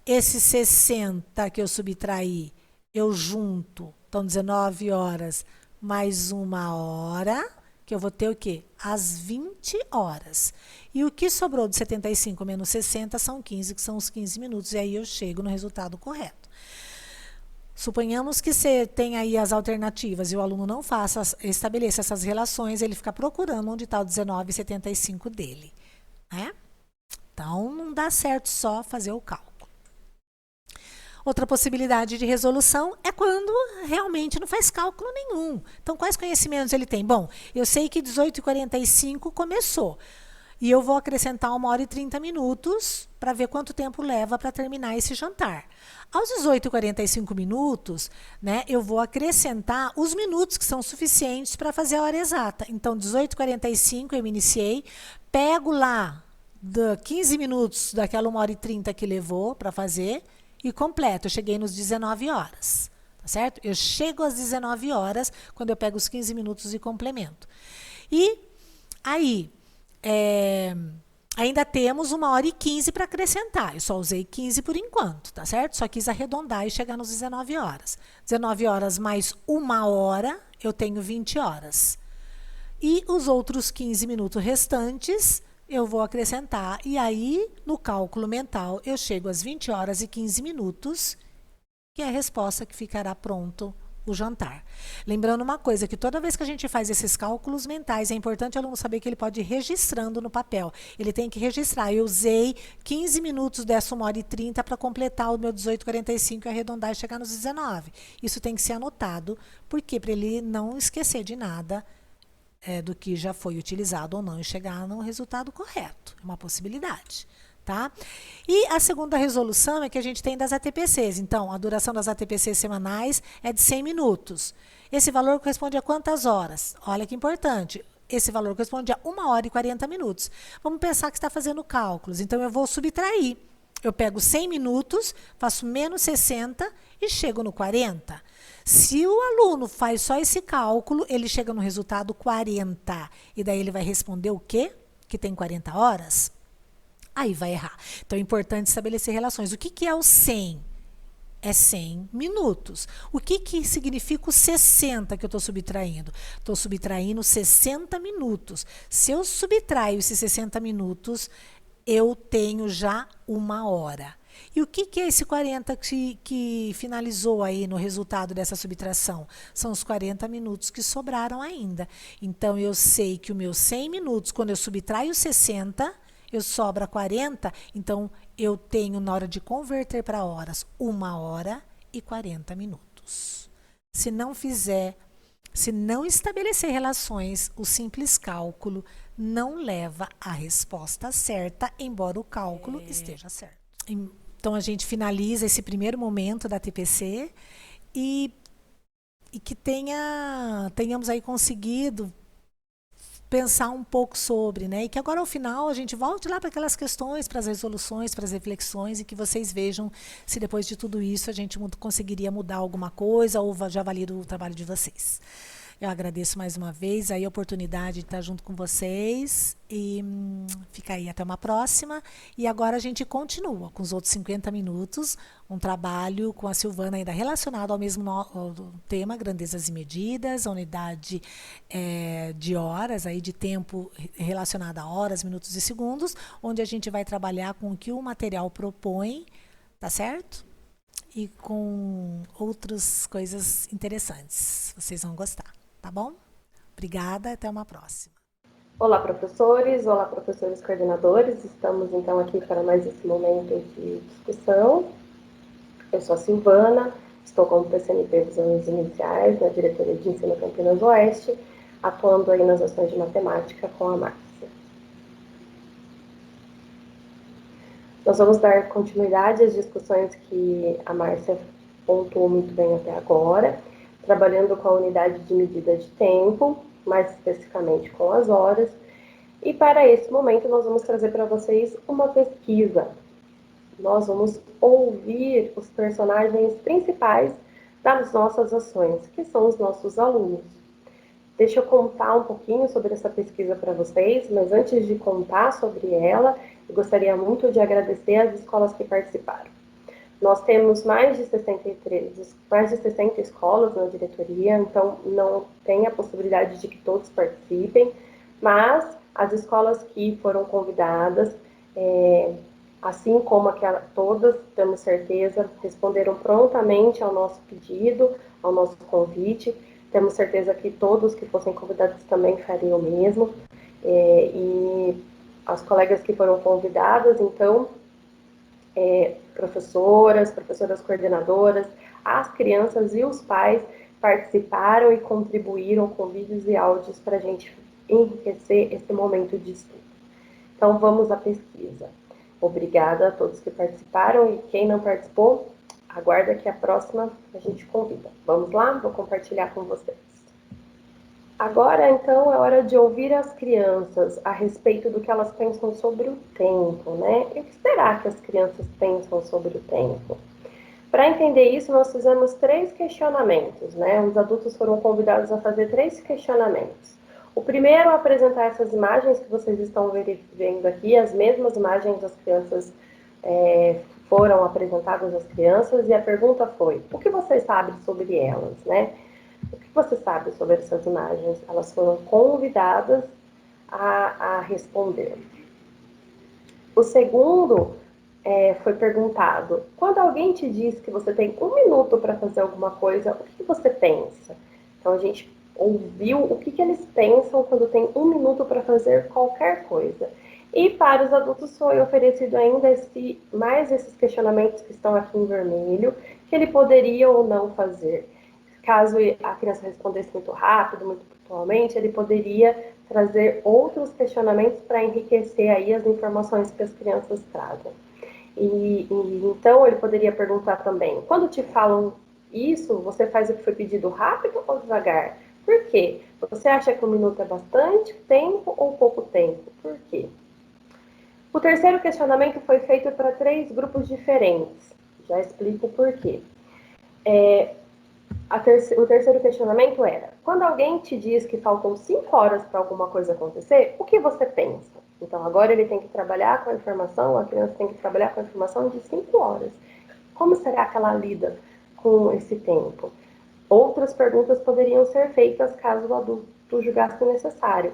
Esse 60 que eu subtraí, eu junto, então 19 horas mais 1 hora, que eu vou ter o quê? As 20 horas. E o que sobrou de 75 menos 60 são 15, que são os 15 minutos. E aí eu chego no resultado correto. Suponhamos que você tem aí as alternativas e o aluno não estabeleça essas relações, ele fica procurando onde está o 19,75 dele, né? Então, não dá certo só fazer o cálculo. Outra possibilidade de resolução é quando realmente não faz cálculo nenhum. Então, quais conhecimentos ele tem? Bom, eu sei que 18h45 começou. E eu vou acrescentar 1h e 30 minutos para ver quanto tempo leva para terminar esse jantar. Aos 18h45 minutos, né, eu vou acrescentar os minutos que são suficientes para fazer a hora exata. Então, 18h45 eu me iniciei, pego lá 15 minutos daquela 1h e 30 que levou para fazer, e completo, eu cheguei nos 19 horas, tá certo? Eu chego às 19 horas quando eu pego os 15 minutos e complemento. E aí, ainda temos 1h e 15 para acrescentar. Eu só usei 15 por enquanto, tá certo? Só quis arredondar e chegar nos 19 horas. 19 horas mais 1 hora, eu tenho 20 horas. E os outros 15 minutos restantes, eu vou acrescentar, e aí, no cálculo mental, eu chego às 20 horas e 15 minutos, que é a resposta que ficará pronto o jantar. Lembrando uma coisa, que toda vez que a gente faz esses cálculos mentais, é importante o aluno saber que ele pode ir registrando no papel. Ele tem que registrar. Eu usei 15 minutos dessa 1h e 30 para completar o meu 18h45 e arredondar e chegar nos 19. Isso tem que ser anotado, porque para ele não esquecer de nada, do que já foi utilizado ou não e chegar no resultado correto. É uma possibilidade, tá? E a segunda resolução é que a gente tem das ATPCs. Então, a duração das ATPCs semanais é de 100 minutos. Esse valor corresponde a quantas horas? Olha que importante. Esse valor corresponde a 1h e 40 minutos. Vamos pensar que está fazendo cálculos. Então, eu vou subtrair. Eu pego 100 minutos, faço menos 60 e chego no 40. Se o aluno faz só esse cálculo, ele chega no resultado 40. E daí ele vai responder o quê? Que tem 40 horas? Aí vai errar. Então, é importante estabelecer relações. O que é o 100? É 100 minutos. O que significa o 60 que eu estou subtraindo? Estou subtraindo 60 minutos. Se eu subtraio esses 60 minutos, eu tenho já 1 hora. E o que é esse 40 que finalizou aí no resultado dessa subtração? São os 40 minutos que sobraram ainda. Então, eu sei que os meus 100 minutos, quando eu subtraio 60, eu sobra 40, então eu tenho, na hora de converter para horas, 1h e 40 minutos. Se não fizer Se não estabelecer relações, o simples cálculo não leva à resposta certa, embora o cálculo esteja certo. Então a gente finaliza esse primeiro momento da TPC e que tenhamos aí conseguido pensar um pouco sobre, né? E que agora ao final a gente volte lá para aquelas questões, para as resoluções, para as reflexões e que vocês vejam se depois de tudo isso a gente conseguiria mudar alguma coisa ou já valir o trabalho de vocês. Eu agradeço mais uma vez aí a oportunidade de estar junto com vocês e fica aí até uma próxima. E agora a gente continua com os outros 50 minutos, um trabalho com a Silvana ainda relacionado ao mesmo ao tema, grandezas e medidas, a unidade de horas, aí de tempo relacionada a horas, minutos e segundos, onde a gente vai trabalhar com o que o material propõe, tá certo? E com outras coisas interessantes. Vocês vão gostar. Tá bom? Obrigada, até uma próxima. Olá, professores coordenadores. Estamos, então, aqui para mais esse momento de discussão. Eu sou a Silvana, estou como PCNP dos anos iniciais na Diretoria de Ensino Campinas Oeste, atuando aí nas ações de matemática com a Márcia. Nós vamos dar continuidade às discussões que a Márcia pontuou muito bem até agora, trabalhando com a unidade de medida de tempo, mais especificamente com as horas. E para esse momento nós vamos trazer para vocês uma pesquisa. Nós vamos ouvir os personagens principais das nossas ações, que são os nossos alunos. Deixa eu contar um pouquinho sobre essa pesquisa para vocês, mas antes de contar sobre ela, eu gostaria muito de agradecer as escolas que participaram. Nós temos mais de 60 escolas na diretoria, então não tem a possibilidade de que todos participem, mas as escolas que foram convidadas, assim como todas, temos certeza, responderam prontamente ao nosso pedido, ao nosso convite. Temos certeza que todos que fossem convidados também fariam o mesmo. E as colegas que foram convidadas, então, professoras coordenadoras, as crianças e os pais participaram e contribuíram com vídeos e áudios para a gente enriquecer esse momento de estudo. Então, vamos à pesquisa. Obrigada a todos que participaram e quem não participou, aguarda que a próxima a gente convida. Vamos lá? Vou compartilhar com vocês. Agora, então, é hora de ouvir as crianças a respeito do que elas pensam sobre o tempo, né? E o que será que as crianças pensam sobre o tempo? Para entender isso, nós fizemos 3 questionamentos, né? Os adultos foram convidados a fazer 3 questionamentos. O primeiro é apresentar essas imagens que vocês estão vendo aqui, as mesmas imagens das crianças foram apresentadas às crianças, e a pergunta foi: o que vocês sabem sobre elas, né? O que você sabe sobre essas imagens? Elas foram convidadas a responder. O segundo foi perguntado: quando alguém te diz que você tem 1 minuto para fazer alguma coisa, o que você pensa? Então a gente ouviu o que eles pensam quando tem 1 minuto para fazer qualquer coisa. E para os adultos foi oferecido ainda mais esses questionamentos que estão aqui em vermelho, que ele poderia ou não fazer. Caso a criança respondesse muito rápido, muito pontualmente, ele poderia trazer outros questionamentos para enriquecer aí as informações que as crianças trazem. Então ele poderia perguntar também: quando te falam isso, você faz o que foi pedido rápido ou devagar? Por quê? Você acha que 1 minuto é bastante tempo ou pouco tempo? Por quê? O terceiro questionamento foi feito para 3 grupos diferentes. Já explico por quê. O terceiro questionamento era: quando alguém te diz que faltam 5 horas para alguma coisa acontecer, o que você pensa? Então agora ele tem que trabalhar com a informação, a criança tem que trabalhar com a informação de 5 horas. Como será que ela lida com esse tempo? Outras perguntas poderiam ser feitas caso o adulto julgasse necessário.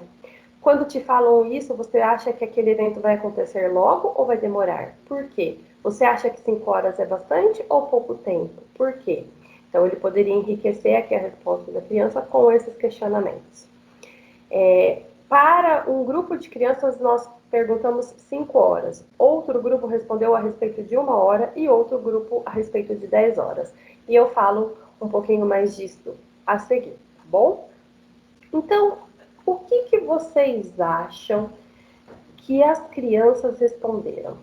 Quando te falam isso, você acha que aquele evento vai acontecer logo ou vai demorar? Por quê? Você acha que 5 horas é bastante ou pouco tempo? Por quê? Então, ele poderia enriquecer aqui a resposta da criança com esses questionamentos. Para um grupo de crianças, nós perguntamos 5 horas. Outro grupo respondeu a respeito de 1 hora e outro grupo a respeito de 10 horas. E eu falo um pouquinho mais disso a seguir, tá bom? Então, o que vocês acham que as crianças responderam? O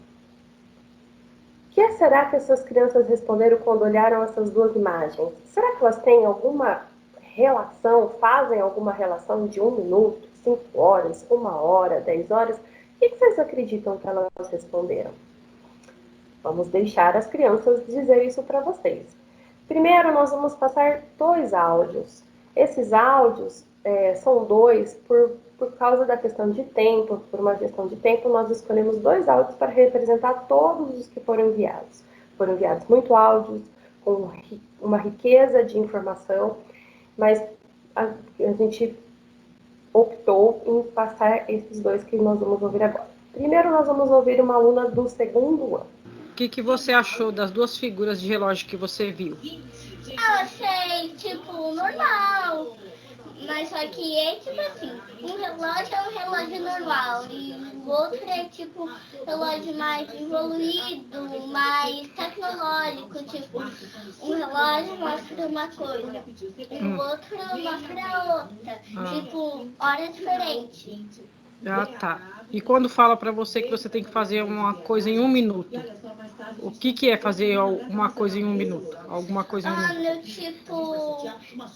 que será que essas crianças responderam quando olharam essas duas imagens? Será que elas têm alguma relação, fazem alguma relação de 1 minuto, 5 horas, 1 hora, 10 horas? O que vocês acreditam que elas responderam? Vamos deixar as crianças dizer isso para vocês. Primeiro, nós vamos passar 2 áudios. Esses áudios são 2 por causa da questão de tempo, por uma questão de tempo, nós escolhemos 2 áudios para representar todos os que foram enviados. Foram enviados muito áudios, com uma riqueza de informação, mas a gente optou em passar esses 2 que nós vamos ouvir agora. Primeiro, nós vamos ouvir uma aluna do 2º ano. O que você achou das 2 figuras de relógio que você viu? Eu achei, tipo, normal. Mas só que é tipo assim, um relógio é um relógio normal e o outro é tipo relógio mais evoluído, mais tecnológico, tipo, um relógio mostra uma coisa e o outro mostra outra, tipo, hora diferente. Ah, tá. E quando fala para você que você tem que fazer uma coisa em 1 minuto, o que é fazer uma coisa em 1 minuto? Alguma coisa em 1 minuto? Tipo,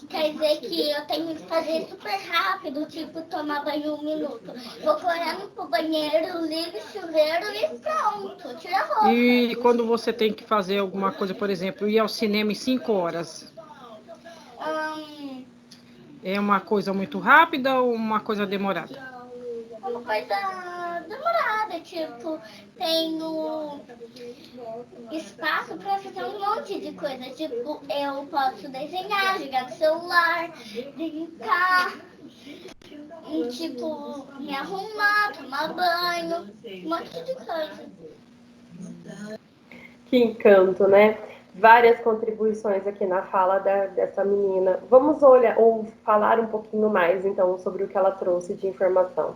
quer dizer que eu tenho que fazer super rápido, tipo, tomar banho em 1 minuto. Vou correndo pro banheiro, ligo o chuveiro e pronto, tira a roupa. E quando você tem que fazer alguma coisa, por exemplo, ir ao cinema em 5 horas, é uma coisa muito rápida ou uma coisa demorada? Uma coisa demorada, tipo, tenho espaço para fazer um monte de coisa. Tipo, eu posso desenhar, jogar no celular, brincar, tipo, me arrumar, tomar banho, um monte de coisa. Que encanto, né? Várias contribuições aqui na fala dessa menina. Vamos olhar ou falar um pouquinho mais, então, sobre o que ela trouxe de informação.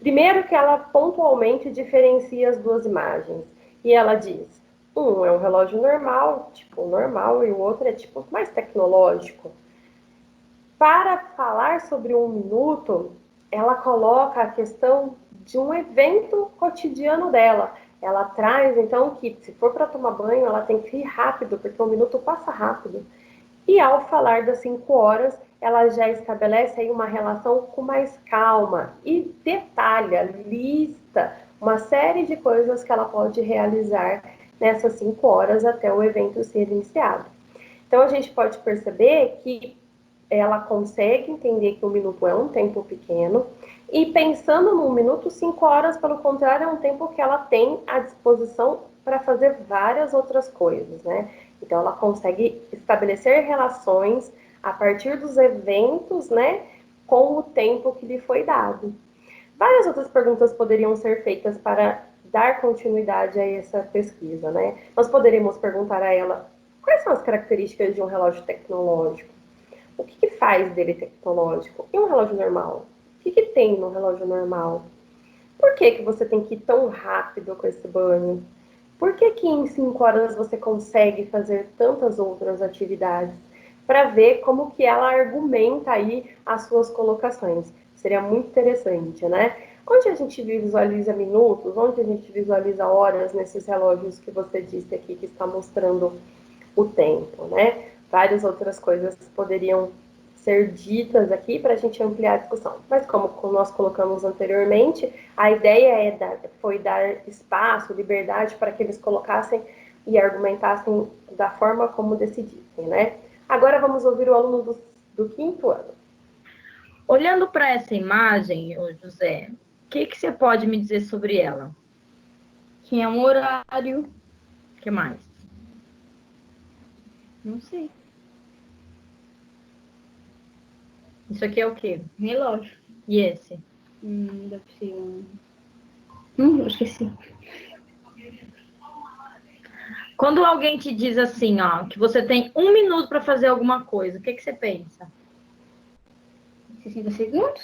Primeiro que ela pontualmente diferencia as 2 imagens. E ela diz, um é um relógio normal, tipo normal, e o outro é tipo mais tecnológico. Para falar sobre 1 minuto, ela coloca a questão de um evento cotidiano dela. Ela traz, então, que se for para tomar banho, ela tem que ir rápido, porque 1 minuto passa rápido. E ao falar das 5 horas, ela já estabelece aí uma relação com mais calma e detalha, lista uma série de coisas que ela pode realizar nessas 5 horas até o evento ser iniciado. Então, a gente pode perceber que ela consegue entender que 1 minuto é um tempo pequeno, e pensando no 1 minuto, 5 horas, pelo contrário, é um tempo que ela tem à disposição para fazer várias outras coisas, né? Então, ela consegue estabelecer relações a partir dos eventos, né, com o tempo que lhe foi dado. Várias outras perguntas poderiam ser feitas para dar continuidade a essa pesquisa, né? Nós poderíamos perguntar a ela quais são as características de um relógio tecnológico. O que faz dele tecnológico? E um relógio normal? O que tem no relógio normal? Por que você tem que ir tão rápido com esse banho? Por que em 5 horas você consegue fazer tantas outras atividades? Para ver como que ela argumenta aí as suas colocações. Seria muito interessante, né? Onde a gente visualiza minutos, onde a gente visualiza horas nesses relógios que você disse aqui que está mostrando o tempo, né? Várias outras coisas poderiam ser ditas aqui para a gente ampliar a discussão. Mas como nós colocamos anteriormente, a ideia foi dar espaço, liberdade para que eles colocassem e argumentassem da forma como decidissem, né? Agora vamos ouvir o aluno do 5º ano. Olhando para essa imagem, José, o que você pode me dizer sobre ela? Que é um horário. O que mais? Não sei. Isso aqui é o quê? Relógio. E esse? Deve ser eu esqueci. Quando alguém te diz assim, ó, que você tem 1 minuto para fazer alguma coisa, o que você pensa? 60 segundos?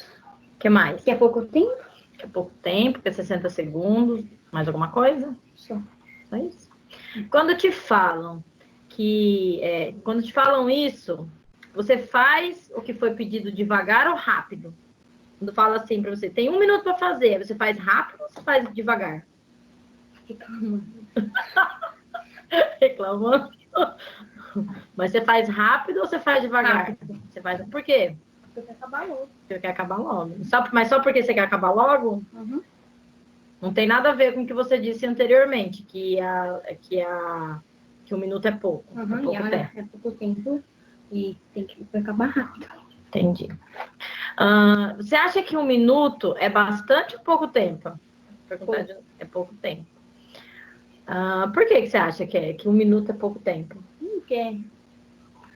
O que mais? Que é pouco tempo? Que é pouco tempo, que é 60 segundos. Mais alguma coisa? Só. Só isso. Quando te falam isso, Você faz o que foi pedido devagar ou rápido? Quando fala assim para você, tem 1 minuto para fazer, você faz rápido ou você faz devagar? Reclamando. Reclamando. Mas você faz rápido ou você faz devagar? Rápido. Você faz... Por quê? Porque acabar logo. Você quer acabar logo. Mas só porque você quer acabar logo? Uhum. Não tem nada a ver com o que você disse anteriormente, que o minuto é pouco. É Uhum. pouco tempo. É pouco tempo e tem que acabar rápido. Entendi. Você acha que 1 minuto é bastante ou pouco tempo? É pouco tempo. Por que você acha que 1 minuto é pouco tempo? Porque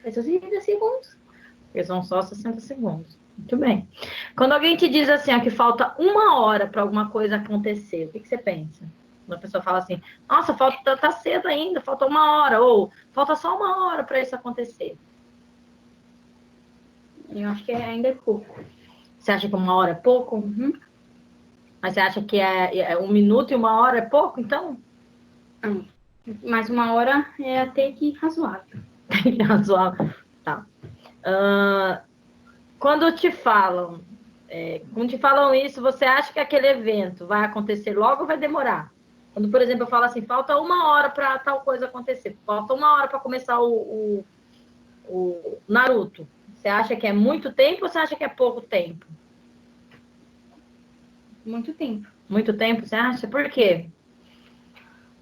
é só 60 segundos. Porque são só 60 segundos. Muito bem. Quando alguém te diz assim, ó, que falta 1 hora para alguma coisa acontecer, o que você pensa? Quando a pessoa fala assim, nossa, tá cedo ainda, falta 1 hora, ou falta só 1 hora para isso acontecer. Eu acho que ainda é pouco. Você acha que 1 hora é pouco? Uhum. Mas você acha que 1 minuto e 1 hora é pouco, então? Mas 1 hora é até que razoável. Razoável. Tá. Quando te falam isso, você acha que aquele evento vai acontecer logo ou vai demorar? Quando, por exemplo, eu falo assim, falta 1 hora para tal coisa acontecer, falta 1 hora para começar o Naruto. Você acha que é muito tempo ou você acha que é pouco tempo? Muito tempo. Muito tempo, você acha? Por quê?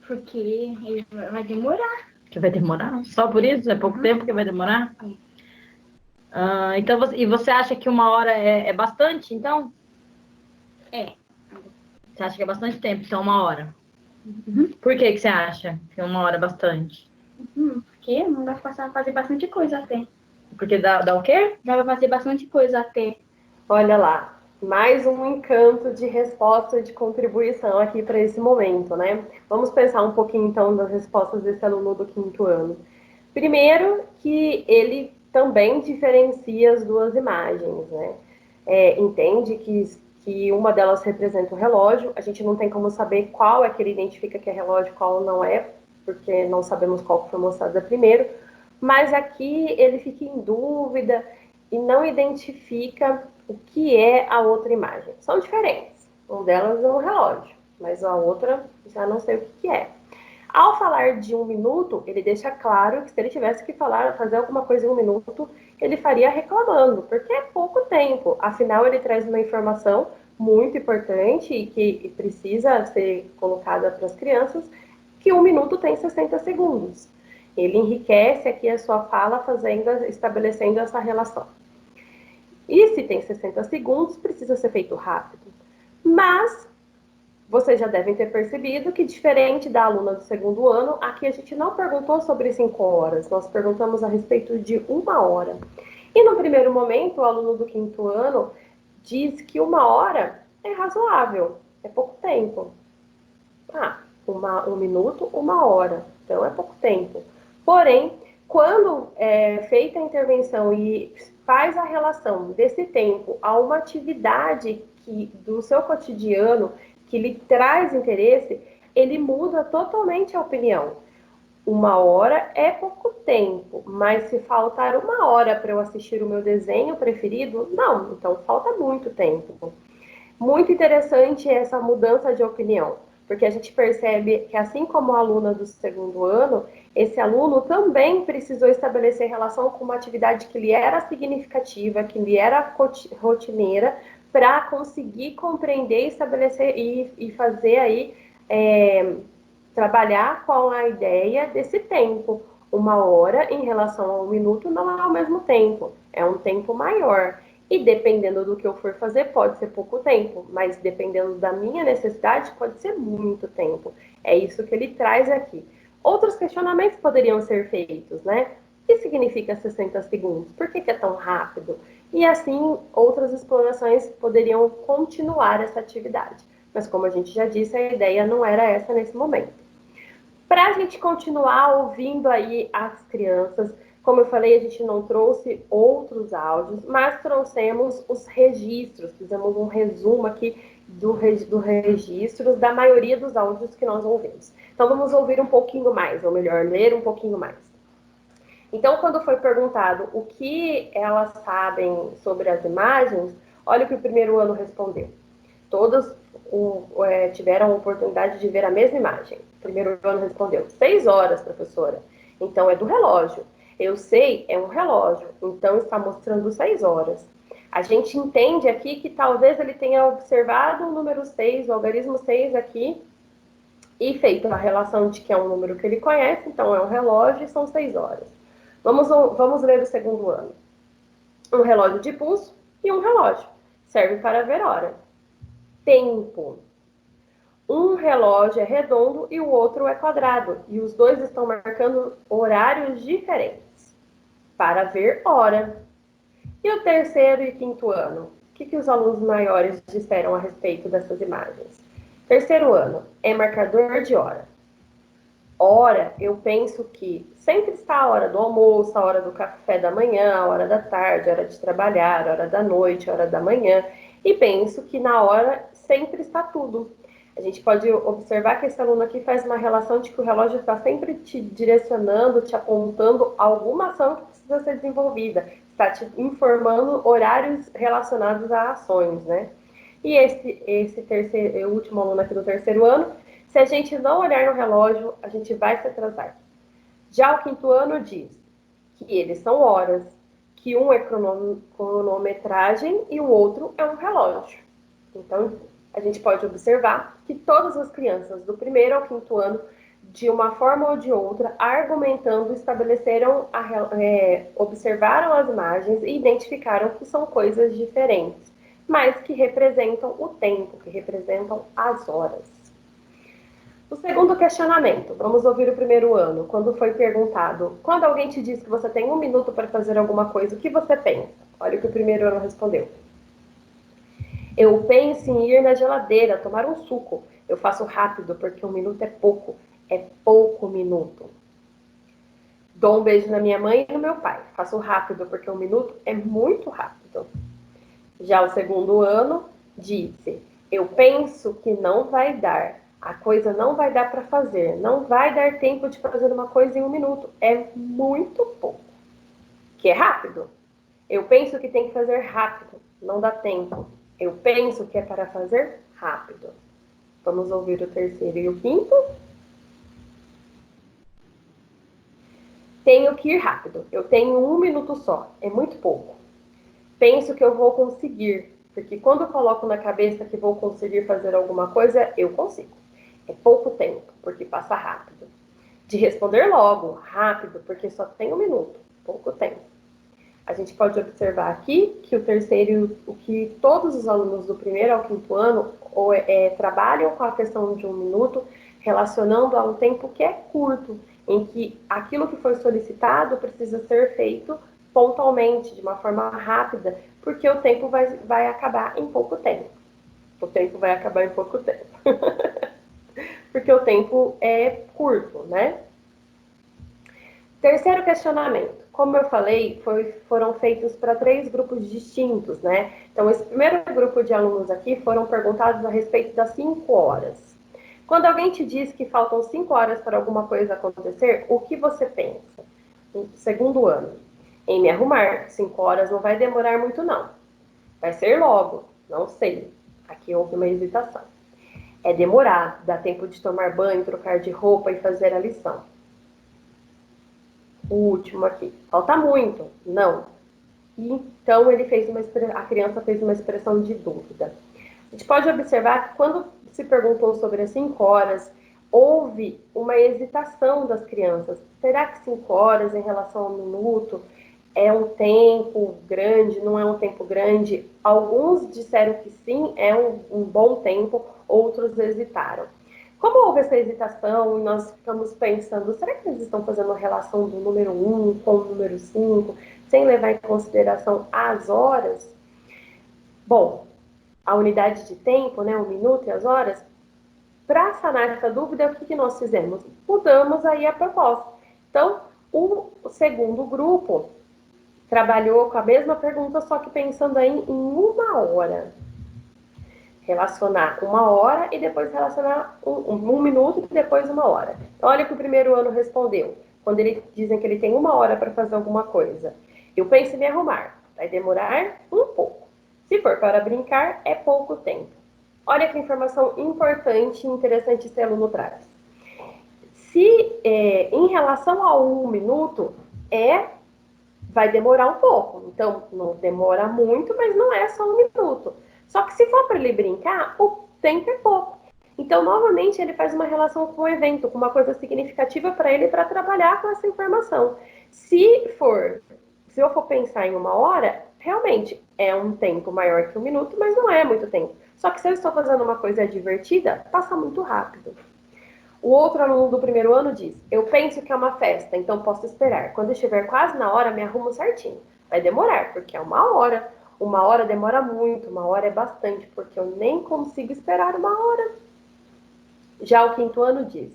Porque ele vai demorar. Que vai demorar? Só por isso? É pouco tempo que vai demorar? Então, você acha que 1 hora é bastante, então? É. Você acha que é bastante tempo, então 1 hora? Uhum. Por que você acha que 1 hora é bastante? Porque não dá pra fazer bastante coisa até. Porque dá o quê? Dá pra fazer bastante coisa até. Olha lá, mais um encanto de resposta e de contribuição aqui para esse momento, né? Vamos pensar um pouquinho então das respostas desse aluno do 5º ano. Primeiro, que ele também diferencia as duas imagens, né? Entende que uma delas representa o relógio, a gente não tem como saber qual é que ele identifica que é relógio e qual não é, porque não sabemos qual foi mostrada primeiro, mas aqui ele fica em dúvida e não identifica o que é a outra imagem. São diferentes. Uma delas é um relógio, mas a outra já não sei o que é. Ao falar de 1 minuto, ele deixa claro que se ele tivesse que fazer alguma coisa em 1 minuto, ele faria reclamando, porque é pouco tempo. Afinal, ele traz uma informação muito importante e que precisa ser colocada para as crianças, que 1 minuto tem 60 segundos. Ele enriquece aqui a sua fala estabelecendo essa relação. E se tem 60 segundos, precisa ser feito rápido. Mas vocês já devem ter percebido que, diferente da aluna do 2º ano, aqui a gente não perguntou sobre 5 horas, nós perguntamos a respeito de 1 hora. E no primeiro momento, o aluno do 5º ano diz que 1 hora é razoável, é pouco tempo. 1 minuto, 1 hora, então é pouco tempo. Porém, quando é feita a intervenção e faz a relação desse tempo a uma atividade do seu cotidiano que lhe traz interesse, ele muda totalmente a opinião. 1 hora é pouco tempo, mas se faltar 1 hora para eu assistir o meu desenho preferido, não, então falta muito tempo. Muito interessante essa mudança de opinião, porque a gente percebe que, assim como a aluna do 2º ano, esse aluno também precisou estabelecer relação com uma atividade que lhe era significativa, que lhe era rotineira, para conseguir compreender, estabelecer e fazer aí, trabalhar com a ideia desse tempo. 1 hora em relação a 1 minuto não é o mesmo tempo, é um tempo maior. E dependendo do que eu for fazer, pode ser pouco tempo, mas dependendo da minha necessidade, pode ser muito tempo. É isso que ele traz aqui. Outros questionamentos poderiam ser feitos, né? O que significa 60 segundos? Por que é tão rápido? E assim, outras explorações poderiam continuar essa atividade. Mas como a gente já disse, a ideia não era essa nesse momento. Para a gente continuar ouvindo aí as crianças, como eu falei, a gente não trouxe outros áudios, mas trouxemos os registros, fizemos um resumo aqui do registros da maioria dos áudios que nós ouvimos. Então vamos ouvir um pouquinho mais, ou melhor, ler um pouquinho mais. Então, quando foi perguntado o que elas sabem sobre as imagens, olha o que o primeiro ano respondeu. Todas tiveram a oportunidade de ver a mesma imagem. O primeiro ano respondeu, 6 horas, professora. Então, é do relógio. Eu sei, é um relógio. Então, está mostrando 6 horas. A gente entende aqui que talvez ele tenha observado o número 6, o algarismo 6 aqui, e feito a relação de que é um número que ele conhece, então é um relógio e são 6 horas. Vamos ler o segundo ano. Um relógio de pulso e um relógio. Serve para ver hora. Tempo. Um relógio é redondo e o outro é quadrado. E os dois estão marcando horários diferentes. Para ver hora. E o terceiro e quinto ano? O que os alunos maiores disseram a respeito dessas imagens? Terceiro ano é marcador de hora. Hora, eu penso que sempre está a hora do almoço, a hora do café da manhã, a hora da tarde, a hora de trabalhar, a hora da noite, a hora da manhã. E penso que na hora sempre está tudo. A gente pode observar que esse aluno aqui faz uma relação de que o relógio está sempre te direcionando, te apontando alguma ação que precisa ser desenvolvida. Está te informando horários relacionados a ações, né? E esse terceiro, o último aluno aqui do terceiro ano, se a gente não olhar no relógio, a gente vai se atrasar. Já o quinto ano diz que eles são horas, que um é cronometragem e o outro é um relógio. Então, a gente pode observar que todas as crianças do primeiro ao quinto ano, de uma forma ou de outra, argumentando, observaram as imagens e identificaram que são coisas diferentes, mas que representam o tempo, que representam as horas. O segundo questionamento, vamos ouvir o primeiro ano, quando foi perguntado, quando alguém te diz que você tem 1 minuto para fazer alguma coisa, o que você pensa? Olha o que o primeiro ano respondeu. Eu penso em ir na geladeira, tomar um suco. Eu faço rápido, porque 1 minuto é pouco minuto. Dou um beijo na minha mãe e no meu pai. Faço rápido, porque 1 minuto é muito rápido. Já o segundo ano disse, eu penso que não vai dar. A coisa não vai dar para fazer. Não vai dar tempo de fazer uma coisa em 1 minuto. É muito pouco. Que é rápido. Eu penso que tem que fazer rápido. Não dá tempo. Eu penso que é para fazer rápido. Vamos ouvir o terceiro e o quinto. Tenho que ir rápido. Eu tenho 1 minuto só. É muito pouco. Penso que eu vou conseguir. Porque quando eu coloco na cabeça que vou conseguir fazer alguma coisa, eu consigo. É pouco tempo, porque passa rápido. De responder logo, rápido, porque só tem 1 minuto. Pouco tempo. A gente pode observar aqui que o terceiro, o que todos os alunos do primeiro ao quinto ano trabalham com a questão de 1 minuto, relacionando a um tempo que é curto, em que aquilo que foi solicitado precisa ser feito pontualmente, de uma forma rápida, porque o tempo vai acabar em pouco tempo. O tempo vai acabar em pouco tempo. Porque o tempo é curto, né? Terceiro questionamento. Como eu falei, foram feitos para 3 grupos distintos, né? Então, esse primeiro grupo de alunos aqui foram perguntados a respeito das 5 horas. Quando alguém te diz que faltam 5 horas para alguma coisa acontecer, o que você pensa? No segundo ano, em me arrumar, 5 horas não vai demorar muito não. Vai ser logo, não sei. Aqui houve uma hesitação. É demorar, dá tempo de tomar banho, trocar de roupa e fazer a lição. O último aqui. Falta muito? Não. Então, a criança fez uma expressão de dúvida. A gente pode observar que quando se perguntou sobre as 5 horas, houve uma hesitação das crianças. Será que 5 horas em relação ao minuto é um tempo grande, não é um tempo grande? Alguns disseram que sim, é um bom tempo, outros hesitaram. Como houve essa hesitação e nós ficamos pensando, será que eles estão fazendo a relação do número 1 com o número 5, sem levar em consideração as horas? Bom, a unidade de tempo, né, o minuto e as horas, para sanar essa dúvida, o que nós fizemos? Mudamos aí a proposta. Então, o segundo grupo trabalhou com a mesma pergunta, só que pensando aí em 1 hora. Relacionar 1 hora e depois relacionar 1 minuto e depois 1 hora. Então, olha o que o primeiro ano respondeu. quando eles dizem que ele tem 1 hora para fazer alguma coisa. Eu penso em me arrumar, vai demorar um pouco. Se for para brincar, é pouco tempo. Olha que informação importante e interessante esse aluno traz. Se em relação ao 1 minuto, vai demorar um pouco. Então, não demora muito, mas não é só 1 minuto. Só que se for para ele brincar, o tempo é pouco. Então, novamente, ele faz uma relação com o evento, com uma coisa significativa para ele para trabalhar com essa informação. Se eu for pensar em 1 hora, realmente é um tempo maior que 1 minuto, mas não é muito tempo. Só que se eu estou fazendo uma coisa divertida, passa muito rápido. O outro aluno do primeiro ano diz, eu penso que é uma festa, então posso esperar. Quando estiver quase na hora, me arrumo certinho. Vai demorar, porque é 1 hora. 1 hora demora muito, 1 hora é bastante, porque eu nem consigo esperar 1 hora. Já o quinto ano diz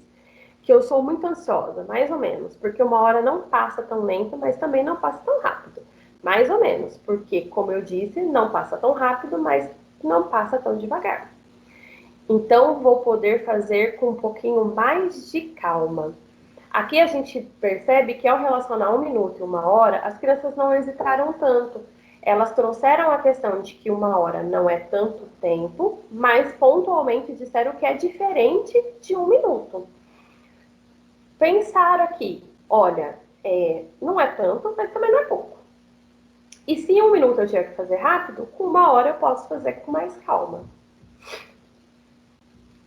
que eu sou muito ansiosa, mais ou menos, porque 1 hora não passa tão lento, mas também não passa tão rápido. Mais ou menos, porque, como eu disse, não passa tão rápido, mas não passa tão devagar. Então, vou poder fazer com um pouquinho mais de calma. Aqui a gente percebe que ao relacionar 1 minuto e 1 hora, as crianças não hesitaram tanto. Elas trouxeram a questão de que 1 hora não é tanto tempo, mas pontualmente disseram que é diferente de 1 minuto. Pensaram aqui, olha, não é tanto, mas também não é pouco. E se em 1 minuto eu tiver que fazer rápido, com 1 hora eu posso fazer com mais calma.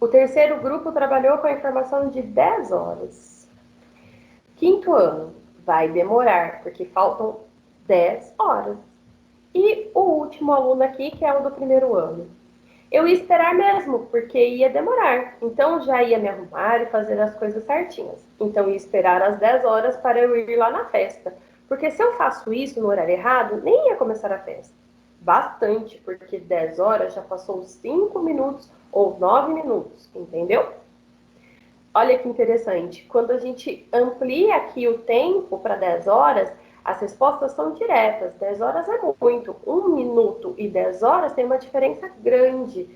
O terceiro grupo trabalhou com a informação de 10 horas. Quinto ano, vai demorar, porque faltam 10 horas. E o último aluno aqui, que é o do primeiro ano. Eu ia esperar mesmo, porque ia demorar. Então, já ia me arrumar e fazer as coisas certinhas. Então, ia esperar as 10 horas para eu ir lá na festa. Porque se eu faço isso no horário errado, nem ia começar a festa. Bastante, porque 10 horas já passou 5 minutos ou 9 minutos, entendeu? Olha que interessante. Quando a gente amplia aqui o tempo para 10 horas, as respostas são diretas. 10 horas é muito. 1 minuto e 10 horas tem uma diferença grande.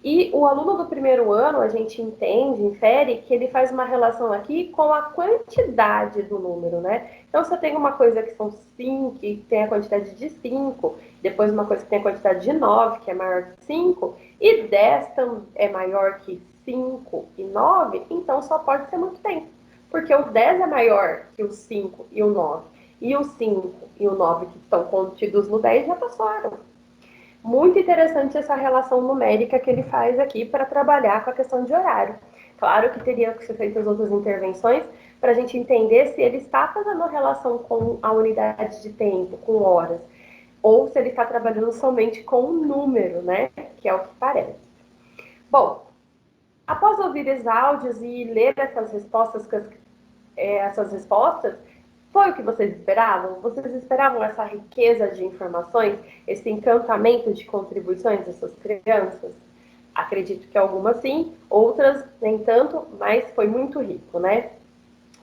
E o aluno do primeiro ano, a gente entende, infere, que ele faz uma relação aqui com a quantidade do número, né? Então, se eu tenho uma coisa que são 5, que tem a quantidade de 5, depois uma coisa que tem a quantidade de 9, que é maior que 5, e 10 é maior que 5 e 9, então só pode ser muito tempo. Porque o 10 é maior que o 5 e o 9. E o 5 e o 9 que estão contidos no 10 já passaram. Muito interessante essa relação numérica que ele faz aqui para trabalhar com a questão de horário. Claro que teria que ser feitas outras intervenções para a gente entender se ele está fazendo relação com a unidade de tempo, com horas, ou se ele está trabalhando somente com o número, né? Que é o que parece. Bom, após ouvir os áudios e ler essas respostas, foi o que vocês esperavam? Vocês esperavam essa riqueza de informações, esse encantamento de contribuições dessas crianças? Acredito que algumas sim, outras nem tanto, mas foi muito rico, né?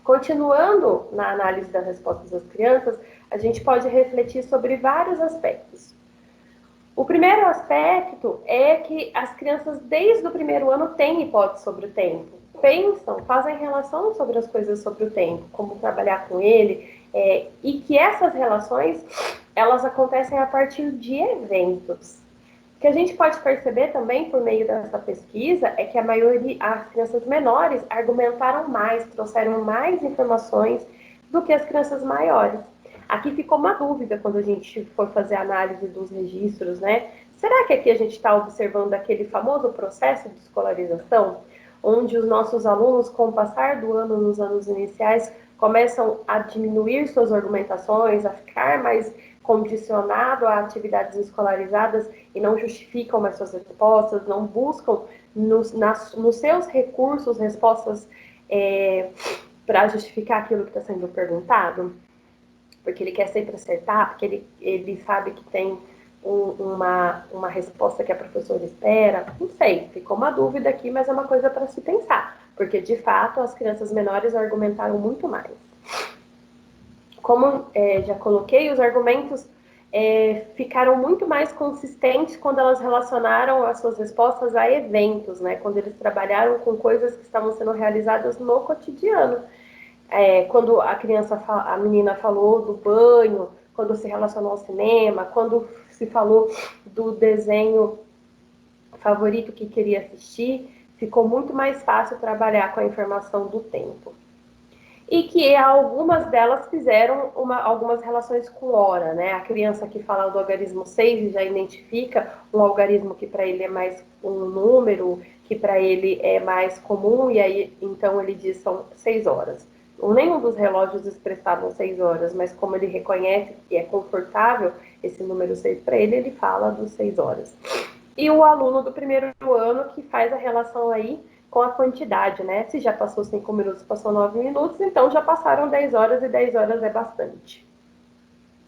Continuando na análise das respostas das crianças, a gente pode refletir sobre vários aspectos. O primeiro aspecto é que as crianças, desde o primeiro ano, têm hipótese sobre o tempo. Pensam, fazem relação sobre as coisas sobre o tempo, como trabalhar com ele, e que essas relações, elas acontecem a partir de eventos. O que a gente pode perceber também, por meio dessa pesquisa, é que as crianças menores argumentaram mais, trouxeram mais informações do que as crianças maiores. Aqui ficou uma dúvida quando a gente for fazer a análise dos registros, né? Será que aqui a gente está observando aquele famoso processo de escolarização, onde os nossos alunos, com o passar do ano nos anos iniciais, começam a diminuir suas argumentações, a ficar mais condicionado a atividades escolarizadas e não justificam mais suas respostas, não buscam nos seus recursos respostas para justificar aquilo que está sendo perguntado? Porque ele quer sempre acertar, porque ele sabe que tem uma resposta que a professora espera. Não sei, ficou uma dúvida aqui, mas é uma coisa para se pensar, porque de fato as crianças menores argumentaram muito mais. Como já coloquei, os argumentos ficaram muito mais consistentes quando elas relacionaram as suas respostas a eventos, né? Quando eles trabalharam com coisas que estavam sendo realizadas no cotidiano. quando a menina falou do banho, quando se relacionou ao cinema, quando se falou do desenho favorito que queria assistir, ficou muito mais fácil trabalhar com a informação do tempo. E que algumas delas fizeram algumas relações com hora, né? A criança que fala do algarismo 6 já identifica um algarismo que para ele é mais um número, que para ele é mais comum, e aí então ele diz são 6 horas. Nenhum dos relógios expressavam 6 horas, mas como ele reconhece que é confortável esse número 6 para ele, ele fala dos 6 horas. E o aluno do primeiro ano que faz a relação aí com a quantidade, né? Se já passou 5 minutos, passou 9 minutos, então já passaram 10 horas e 10 horas é bastante.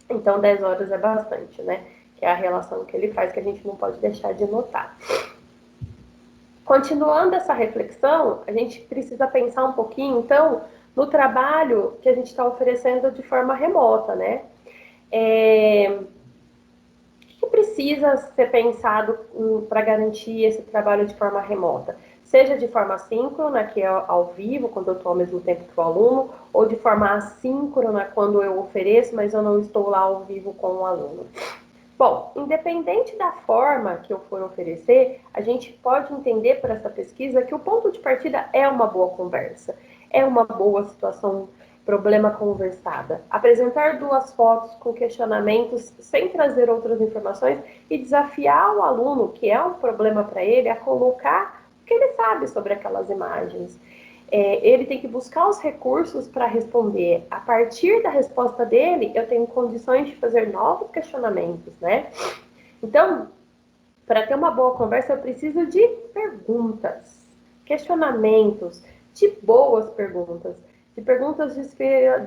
Então 10 horas é bastante, né? Que é a relação que ele faz que a gente não pode deixar de notar. Continuando essa reflexão, a gente precisa pensar um pouquinho, então, no trabalho que a gente está oferecendo de forma remota, né? O que precisa ser pensado para garantir esse trabalho de forma remota? Seja de forma síncrona, que é ao vivo, quando eu estou ao mesmo tempo que o aluno, ou de forma assíncrona, quando eu ofereço, mas eu não estou lá ao vivo com o aluno. Bom, independente da forma que eu for oferecer, a gente pode entender por essa pesquisa que o ponto de partida é uma boa conversa, é uma boa situação, problema conversada. Apresentar 2 fotos com questionamentos sem trazer outras informações e desafiar o aluno, que é um problema para ele, a colocar o que ele sabe sobre aquelas imagens. Ele tem que buscar os recursos para responder. A partir da resposta dele, eu tenho condições de fazer novos questionamentos, né? Então, para ter uma boa conversa, eu preciso de perguntas, questionamentos, de boas perguntas, de perguntas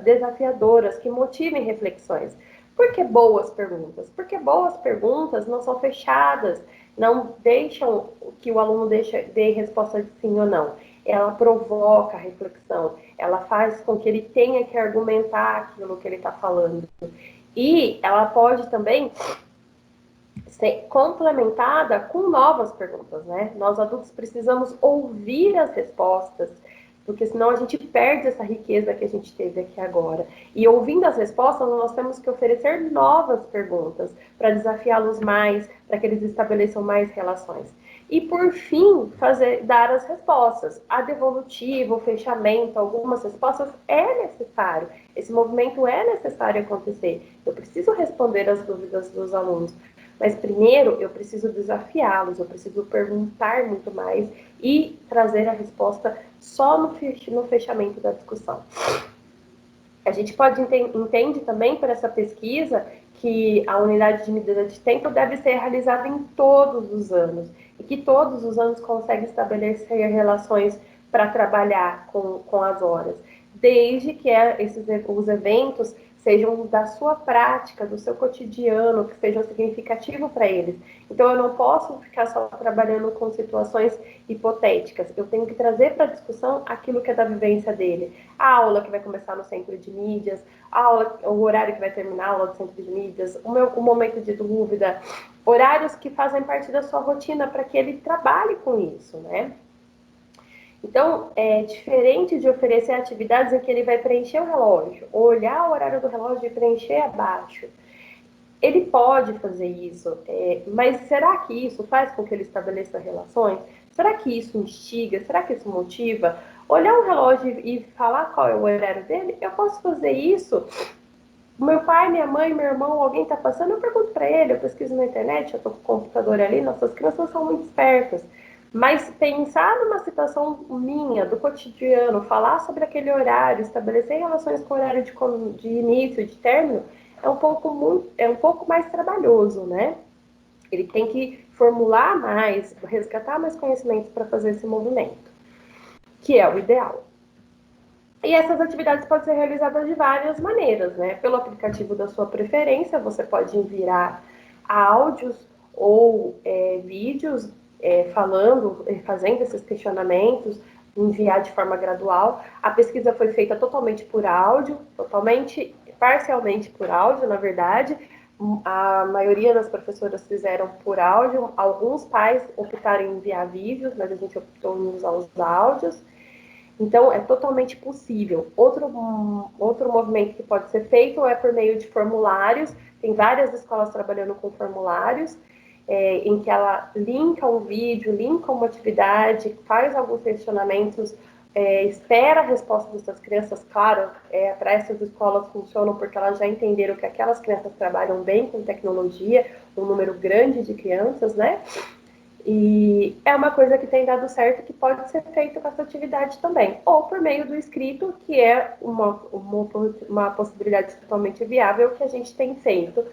desafiadoras, que motivem reflexões. Por que boas perguntas? Porque boas perguntas não são fechadas, não deixam que o aluno dê resposta de sim ou não. Ela provoca a reflexão, ela faz com que ele tenha que argumentar aquilo que ele está falando. E ela pode também ser complementada com novas perguntas, né? Nós adultos precisamos ouvir as respostas, porque senão a gente perde essa riqueza que a gente teve aqui agora. E ouvindo as respostas, nós temos que oferecer novas perguntas para desafiá-los mais, para que eles estabeleçam mais relações. E por fim, dar as respostas. A devolutiva, o fechamento, algumas respostas é necessário. Esse movimento é necessário acontecer. Eu preciso responder as dúvidas dos alunos. Mas primeiro eu preciso desafiá-los, eu preciso perguntar muito mais e trazer a resposta só no fechamento da discussão. A gente entende também por essa pesquisa que a unidade de medida de tempo deve ser realizada em todos os anos e que todos os anos consegue estabelecer relações para trabalhar com as horas, desde que os eventos sejam da sua prática, do seu cotidiano, que sejam significativos para eles. Então, eu não posso ficar só trabalhando com situações hipotéticas. Eu tenho que trazer para a discussão aquilo que é da vivência dele. A aula que vai começar no centro de mídias, o horário que vai terminar a aula do centro de mídias, o momento de dúvida, horários que fazem parte da sua rotina para que ele trabalhe com isso, né? Então, é diferente de oferecer atividades em que ele vai preencher o relógio, olhar o horário do relógio e preencher abaixo. Ele pode fazer isso, mas será que isso faz com que ele estabeleça relações? Será que isso instiga? Será que isso motiva? Olhar o relógio e falar qual é o horário dele? Eu posso fazer isso? Meu pai, minha mãe, meu irmão, alguém está passando, eu pergunto para ele, eu pesquiso na internet, eu estou com o computador ali, nossas crianças são muito espertas. Mas pensar numa situação minha, do cotidiano, falar sobre aquele horário, estabelecer relações com o horário de início, de término, é um pouco mais trabalhoso, né? Ele tem que formular mais, resgatar mais conhecimentos para fazer esse movimento, que é o ideal. E essas atividades podem ser realizadas de várias maneiras, né? Pelo aplicativo da sua preferência, você pode enviar áudios ou vídeos fazendo esses questionamentos, enviar de forma gradual. A pesquisa foi feita totalmente por áudio, parcialmente por áudio, na verdade. A maioria das professoras fizeram por áudio, alguns pais optaram em enviar vídeos, mas a gente optou em usar os áudios. Então, é totalmente possível. Outro movimento que pode ser feito é por meio de formulários. Tem várias escolas trabalhando com formulários, em que ela linka um vídeo, linka uma atividade, faz alguns questionamentos, espera a resposta dessas crianças. Claro, para essas escolas funcionam porque elas já entenderam que aquelas crianças trabalham bem com tecnologia, um número grande de crianças, né? E é uma coisa que tem dado certo, que pode ser feito com essa atividade também. Ou por meio do escrito, que é uma possibilidade totalmente viável que a gente tem feito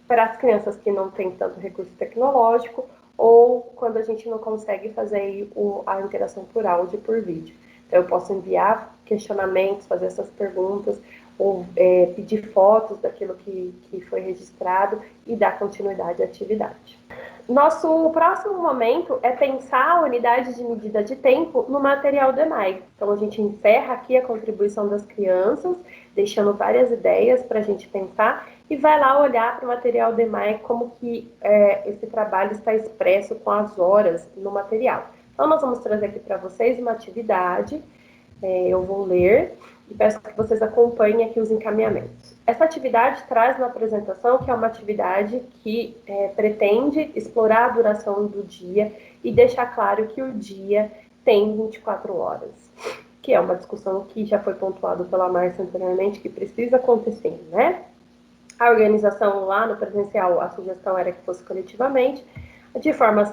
para as crianças que não têm tanto recurso tecnológico, ou quando a gente não consegue fazer a interação por áudio e por vídeo. Então, eu posso enviar questionamentos, fazer essas perguntas, ou pedir fotos daquilo que foi registrado e dar continuidade à atividade. Nosso próximo momento é pensar a unidade de medida de tempo no material do EMAI. Então, a gente encerra aqui a contribuição das crianças, deixando várias ideias para a gente pensar, e vai lá olhar para o material do EMAI como que esse trabalho está expresso com as horas no material. Então, nós vamos trazer aqui para vocês uma atividade, eu vou ler, e peço que vocês acompanhem aqui os encaminhamentos. Essa atividade traz na apresentação que é uma atividade que pretende explorar a duração do dia e deixar claro que o dia tem 24 horas, que é uma discussão que já foi pontuado pela Márcia anteriormente, que precisa acontecer, né? A organização lá no presencial, a sugestão era que fosse coletivamente, de forma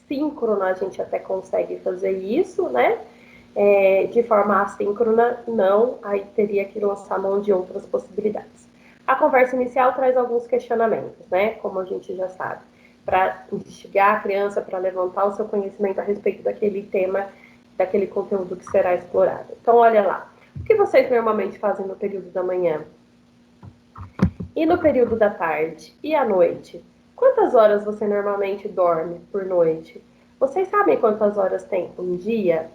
síncrona a gente até consegue fazer isso, né? De forma assíncrona, não, aí teria que lançar mão de outras possibilidades. A conversa inicial traz alguns questionamentos, né, como a gente já sabe, para instigar a criança, para levantar o seu conhecimento a respeito daquele tema, daquele conteúdo que será explorado. Então, olha lá, o que vocês normalmente fazem no período da manhã? E no período da tarde? E à noite? Quantas horas você normalmente dorme por noite? Vocês sabem quantas horas tem um dia?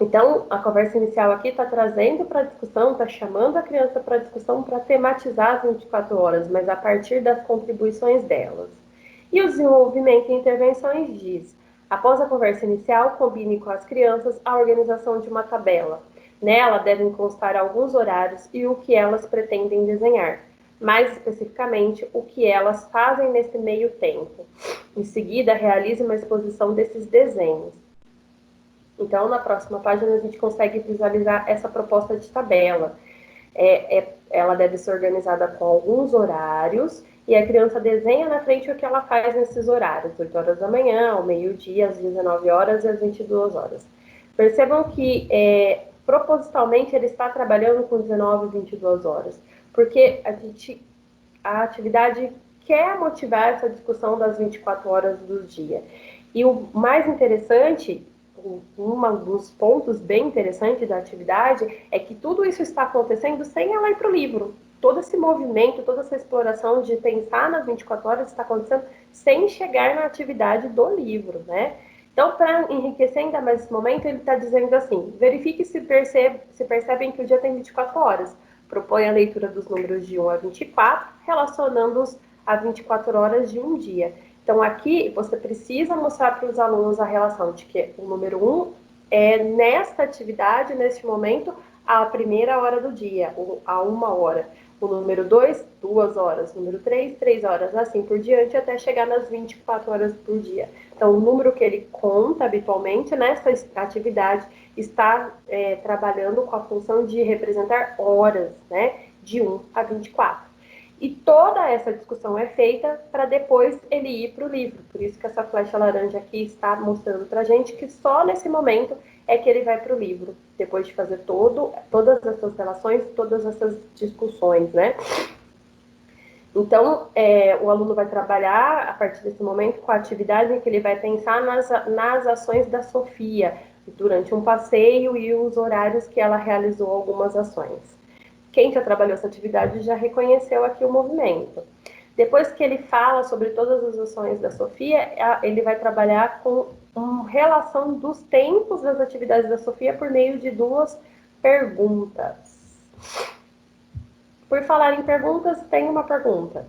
Então, a conversa inicial aqui está trazendo para a discussão, está chamando a criança para a discussão para tematizar as 24 horas, mas a partir das contribuições delas. E o desenvolvimento e intervenções diz: após a conversa inicial, combine com as crianças a organização de uma tabela. Nela devem constar alguns horários e o que elas pretendem desenhar. Mais especificamente, o que elas fazem nesse meio tempo. Em seguida, realize uma exposição desses desenhos. Então, na próxima página, a gente consegue visualizar essa proposta de tabela. Ela deve ser organizada com alguns horários, e a criança desenha na frente o que ela faz nesses horários, 8 horas da manhã, ao meio-dia, às 19 horas e às 22 horas. Percebam que, propositalmente, ele está trabalhando com 19 e 22 horas, porque a atividade quer motivar essa discussão das 24 horas do dia. E o mais interessante, um dos pontos bem interessantes da atividade é que tudo isso está acontecendo sem ela ir para o livro. Todo esse movimento, toda essa exploração de pensar nas 24 horas está acontecendo sem chegar na atividade do livro, né? Então, para enriquecer ainda mais esse momento, ele está dizendo assim: verifique se percebem que o dia tem 24 horas. Propõe a leitura dos números de 1 a 24, relacionando-os a 24 horas de um dia. Então, aqui, você precisa mostrar para os alunos a relação de que o número 1 é, nesta atividade, neste momento, a primeira hora do dia, a 1 hora. O número 2, 2 horas. O número 3, 3 horas, assim por diante, até chegar nas 24 horas por dia. Então, o número que ele conta habitualmente nessa atividade está trabalhando com a função de representar horas, né? De 1 a 24. E toda essa discussão é feita para depois ele ir para o livro. Por isso que essa flecha laranja aqui está mostrando para a gente que só nesse momento é que ele vai para o livro. Depois de fazer todas essas relações, todas essas discussões, né? Então, o aluno vai trabalhar, a partir desse momento, com a atividade em que ele vai pensar nas ações da Sofia, durante um passeio e os horários que ela realizou algumas ações. Quem já trabalhou essa atividade já reconheceu aqui o movimento. Depois que ele fala sobre todas as ações da Sofia, ele vai trabalhar com uma relação dos tempos das atividades da Sofia por meio de 2 perguntas. Por falar em perguntas, tem uma pergunta.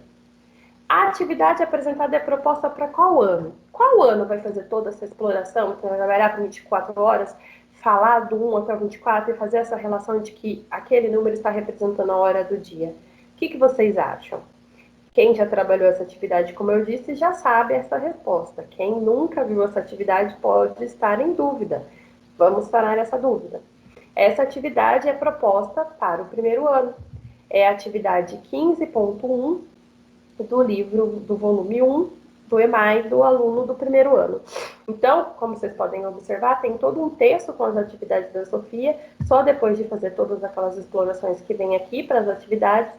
A atividade apresentada é proposta para qual ano? Qual ano vai fazer toda essa exploração, que vai trabalhar por 24 horas? falar do 1 até o 24 e fazer essa relação de que aquele número está representando a hora do dia. O que vocês acham? Quem já trabalhou essa atividade, como eu disse, já sabe essa resposta. Quem nunca viu essa atividade pode estar em dúvida. Vamos sanar essa dúvida. Essa atividade é proposta para o primeiro ano. É a atividade 15.1 do livro do volume 1 do EMAI do aluno do primeiro ano. Então, como vocês podem observar, tem todo um texto com as atividades da Sofia, só depois de fazer todas aquelas explorações que vem aqui para as atividades.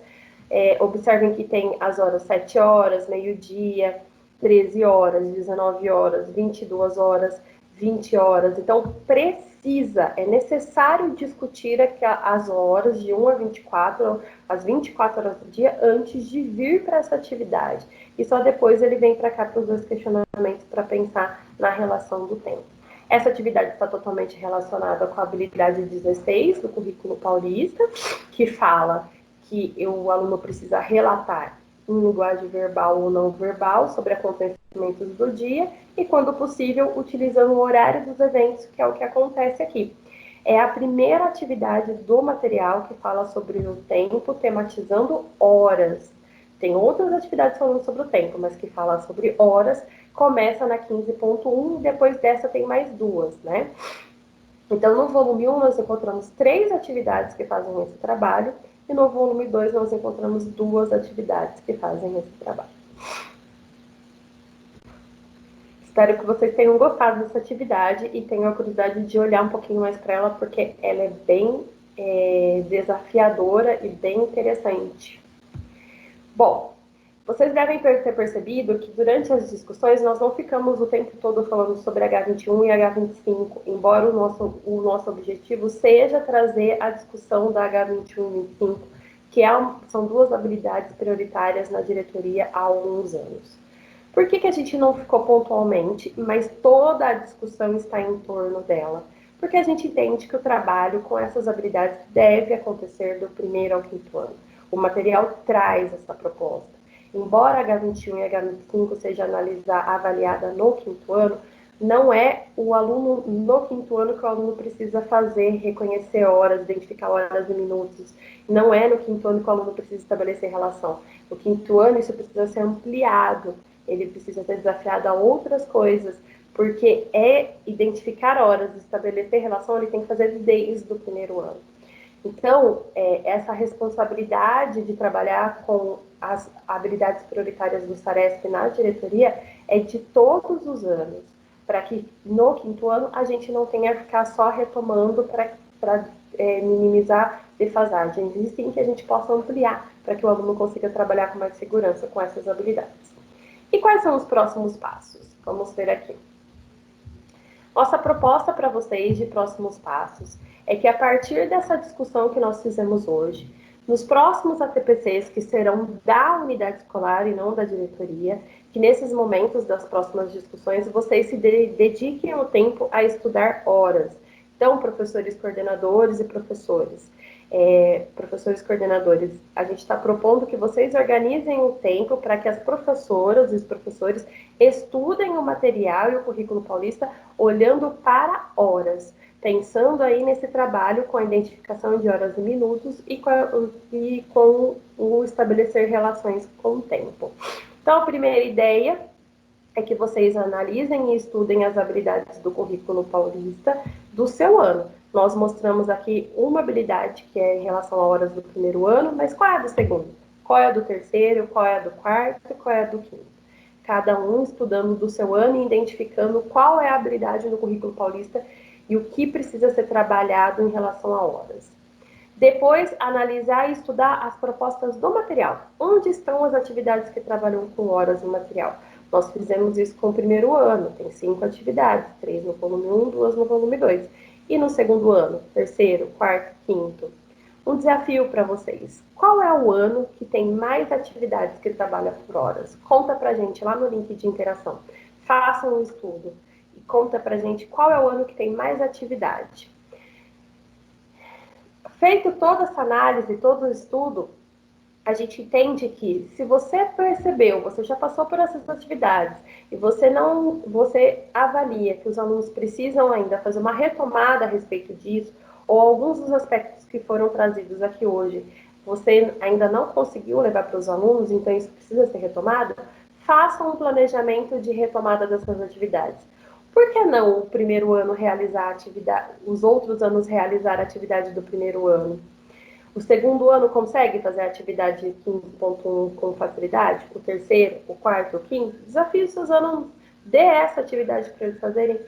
Observem que tem as horas 7 horas, meio-dia, 13 horas, 19 horas, 22 horas, 20 horas. Então, é necessário discutir as horas de 1 a 24, as 24 horas do dia, antes de vir para essa atividade. E só depois ele vem para cá para os dois questionamentos para pensar na relação do tempo. Essa atividade está totalmente relacionada com a habilidade 16 do currículo paulista, que fala que o aluno precisa relatar em linguagem verbal ou não verbal sobre acontecimentos do dia e, quando possível, utilizando o horário dos eventos, que é o que acontece aqui. É a primeira atividade do material que fala sobre o tempo, tematizando horas. Tem outras atividades falando sobre o tempo, mas que fala sobre horas, começa na 15.1 e depois dessa tem mais duas, né? Então, no volume 1, nós encontramos 3 atividades que fazem esse trabalho, e no volume 2 nós encontramos 2 atividades que fazem esse trabalho. Espero que vocês tenham gostado dessa atividade e tenham a curiosidade de olhar um pouquinho mais para ela, porque ela é bem desafiadora e bem interessante. Bom, vocês devem ter percebido que durante as discussões nós não ficamos o tempo todo falando sobre H21 e H25, embora o nosso objetivo seja trazer a discussão da H21 e 25, que são 2 habilidades prioritárias na diretoria há alguns anos. Por que a gente não ficou pontualmente, mas toda a discussão está em torno dela? Porque a gente entende que o trabalho com essas habilidades deve acontecer do 1º ao 5º ano. O material traz essa proposta. Embora H21 e H25 seja avaliada no 5º ano, não é o aluno no 5º ano que o aluno precisa fazer, reconhecer horas, identificar horas e minutos. Não é no 5º ano que o aluno precisa estabelecer relação. No 5º ano isso precisa ser ampliado, ele precisa ser desafiado a outras coisas, porque identificar horas, estabelecer relação, ele tem que fazer desde o 1º ano. Então, essa responsabilidade de trabalhar com as habilidades prioritárias do SARESP na diretoria é de todos os anos, para que no 5º ano a gente não tenha que ficar só retomando para minimizar defasagem, e sim que a gente possa ampliar para que o aluno consiga trabalhar com mais segurança com essas habilidades. E quais são os próximos passos? Vamos ver aqui. Nossa proposta para vocês de próximos passos é que, a partir dessa discussão que nós fizemos hoje, nos próximos ATPCs, que serão da unidade escolar e não da diretoria, que nesses momentos das próximas discussões vocês se dediquem o tempo a estudar horas. Então, professores coordenadores e professores a gente está propondo que vocês organizem o tempo para que as professoras e os professores estudem o material e o currículo paulista olhando para horas, pensando aí nesse trabalho com a identificação de horas e minutos e com o estabelecer relações com o tempo. Então, a primeira ideia é que vocês analisem e estudem as habilidades do currículo paulista do seu ano. Nós mostramos aqui uma habilidade que é em relação a horas do 1º ano, mas qual é a do 2º? Qual é a do 3º? Qual é a do 4º? Qual é a do 5º? Cada um estudando do seu ano e identificando qual é a habilidade no currículo paulista e o que precisa ser trabalhado em relação a horas. Depois, analisar e estudar as propostas do material. Onde estão as atividades que trabalham com horas no material? Nós fizemos isso com o 1º ano, tem 5 atividades, 3 no volume 1, 2 no volume 2. E no 2º ano, 3º, 4º, 5º. Um desafio para vocês. Qual é o ano que tem mais atividades que trabalha por horas? Conta pra gente lá no link de interação. Façam um estudo e conta pra gente qual é o ano que tem mais atividade. Feito toda essa análise, todo o estudo, a gente entende que se você percebeu, você já passou por essas atividades e você avalia que os alunos precisam ainda fazer uma retomada a respeito disso, ou alguns dos aspectos que foram trazidos aqui hoje, você ainda não conseguiu levar para os alunos, então isso precisa ser retomado, faça um planejamento de retomada dessas atividades. Por que não o primeiro ano realizar a atividade, os outros anos realizar a atividade do primeiro ano? O segundo ano consegue fazer a atividade 15.1 com facilidade? O terceiro, o quarto, o quinto? Desafie os seus alunos, dê essa atividade para eles fazerem.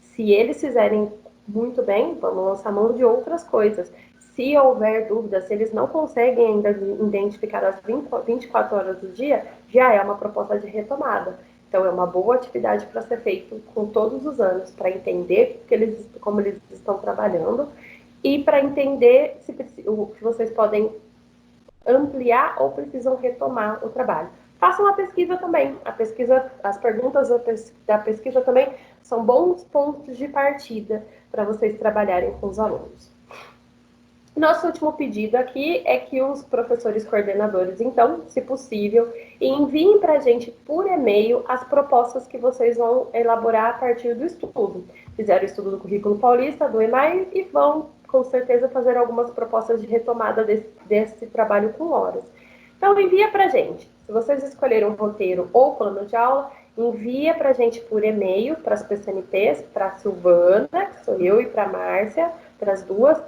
Se eles fizerem muito bem, vamos lançar mão de outras coisas. Se houver dúvidas, se eles não conseguem ainda identificar as 24 horas do dia, já é uma proposta de retomada. Então, é uma boa atividade para ser feito com todos os anos, para entender como eles estão trabalhando e para entender se vocês podem ampliar ou precisam retomar o trabalho. Façam a pesquisa também. As perguntas da pesquisa também são bons pontos de partida para vocês trabalharem com os alunos. Nosso último pedido aqui é que os professores coordenadores, então, se possível, enviem para a gente por e-mail as propostas que vocês vão elaborar a partir do estudo. Fizeram o estudo do currículo paulista, do EMAI, e vão, com certeza, fazer algumas propostas de retomada desse trabalho com horas. Então, envia para a gente. Se vocês escolheram um roteiro ou plano de aula, envia para a gente por e-mail, para as PCNPs, para a Silvana, que sou eu, e para a Márcia, para as duas,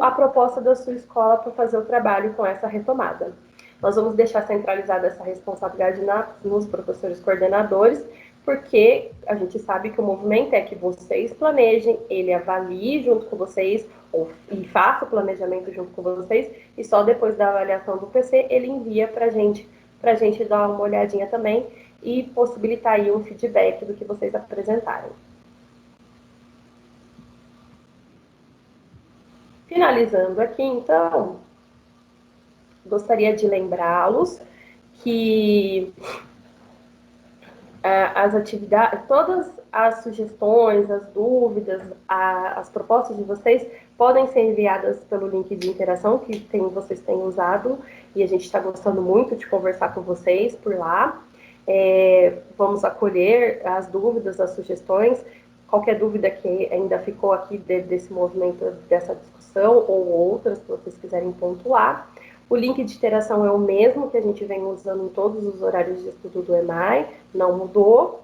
a proposta da sua escola para fazer o trabalho com essa retomada. Nós vamos deixar centralizada essa responsabilidade nos professores coordenadores, porque a gente sabe que o movimento é que vocês planejem, ele avalie junto com vocês, e faça o planejamento junto com vocês, e só depois da avaliação do PC ele envia para a gente dar uma olhadinha também e possibilitar aí um feedback do que vocês apresentarem. Finalizando aqui, então, gostaria de lembrá-los que as atividades, todas as sugestões, as dúvidas, as propostas de vocês podem ser enviadas pelo link de interação que vocês têm usado, e a gente está gostando muito de conversar com vocês por lá. Vamos acolher as dúvidas, as sugestões. Qualquer dúvida que ainda ficou aqui desse movimento, dessa discussão, ou outras que vocês quiserem pontuar. O link de interação é o mesmo que a gente vem usando em todos os horários de estudo do EMAI, não mudou.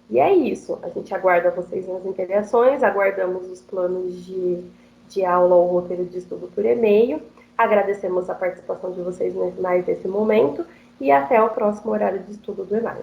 E é isso, a gente aguarda vocês nas interações, aguardamos os planos de aula ou roteiro de estudo por e-mail. Agradecemos a participação de vocês mais nesse momento e até o próximo horário de estudo do EMAI.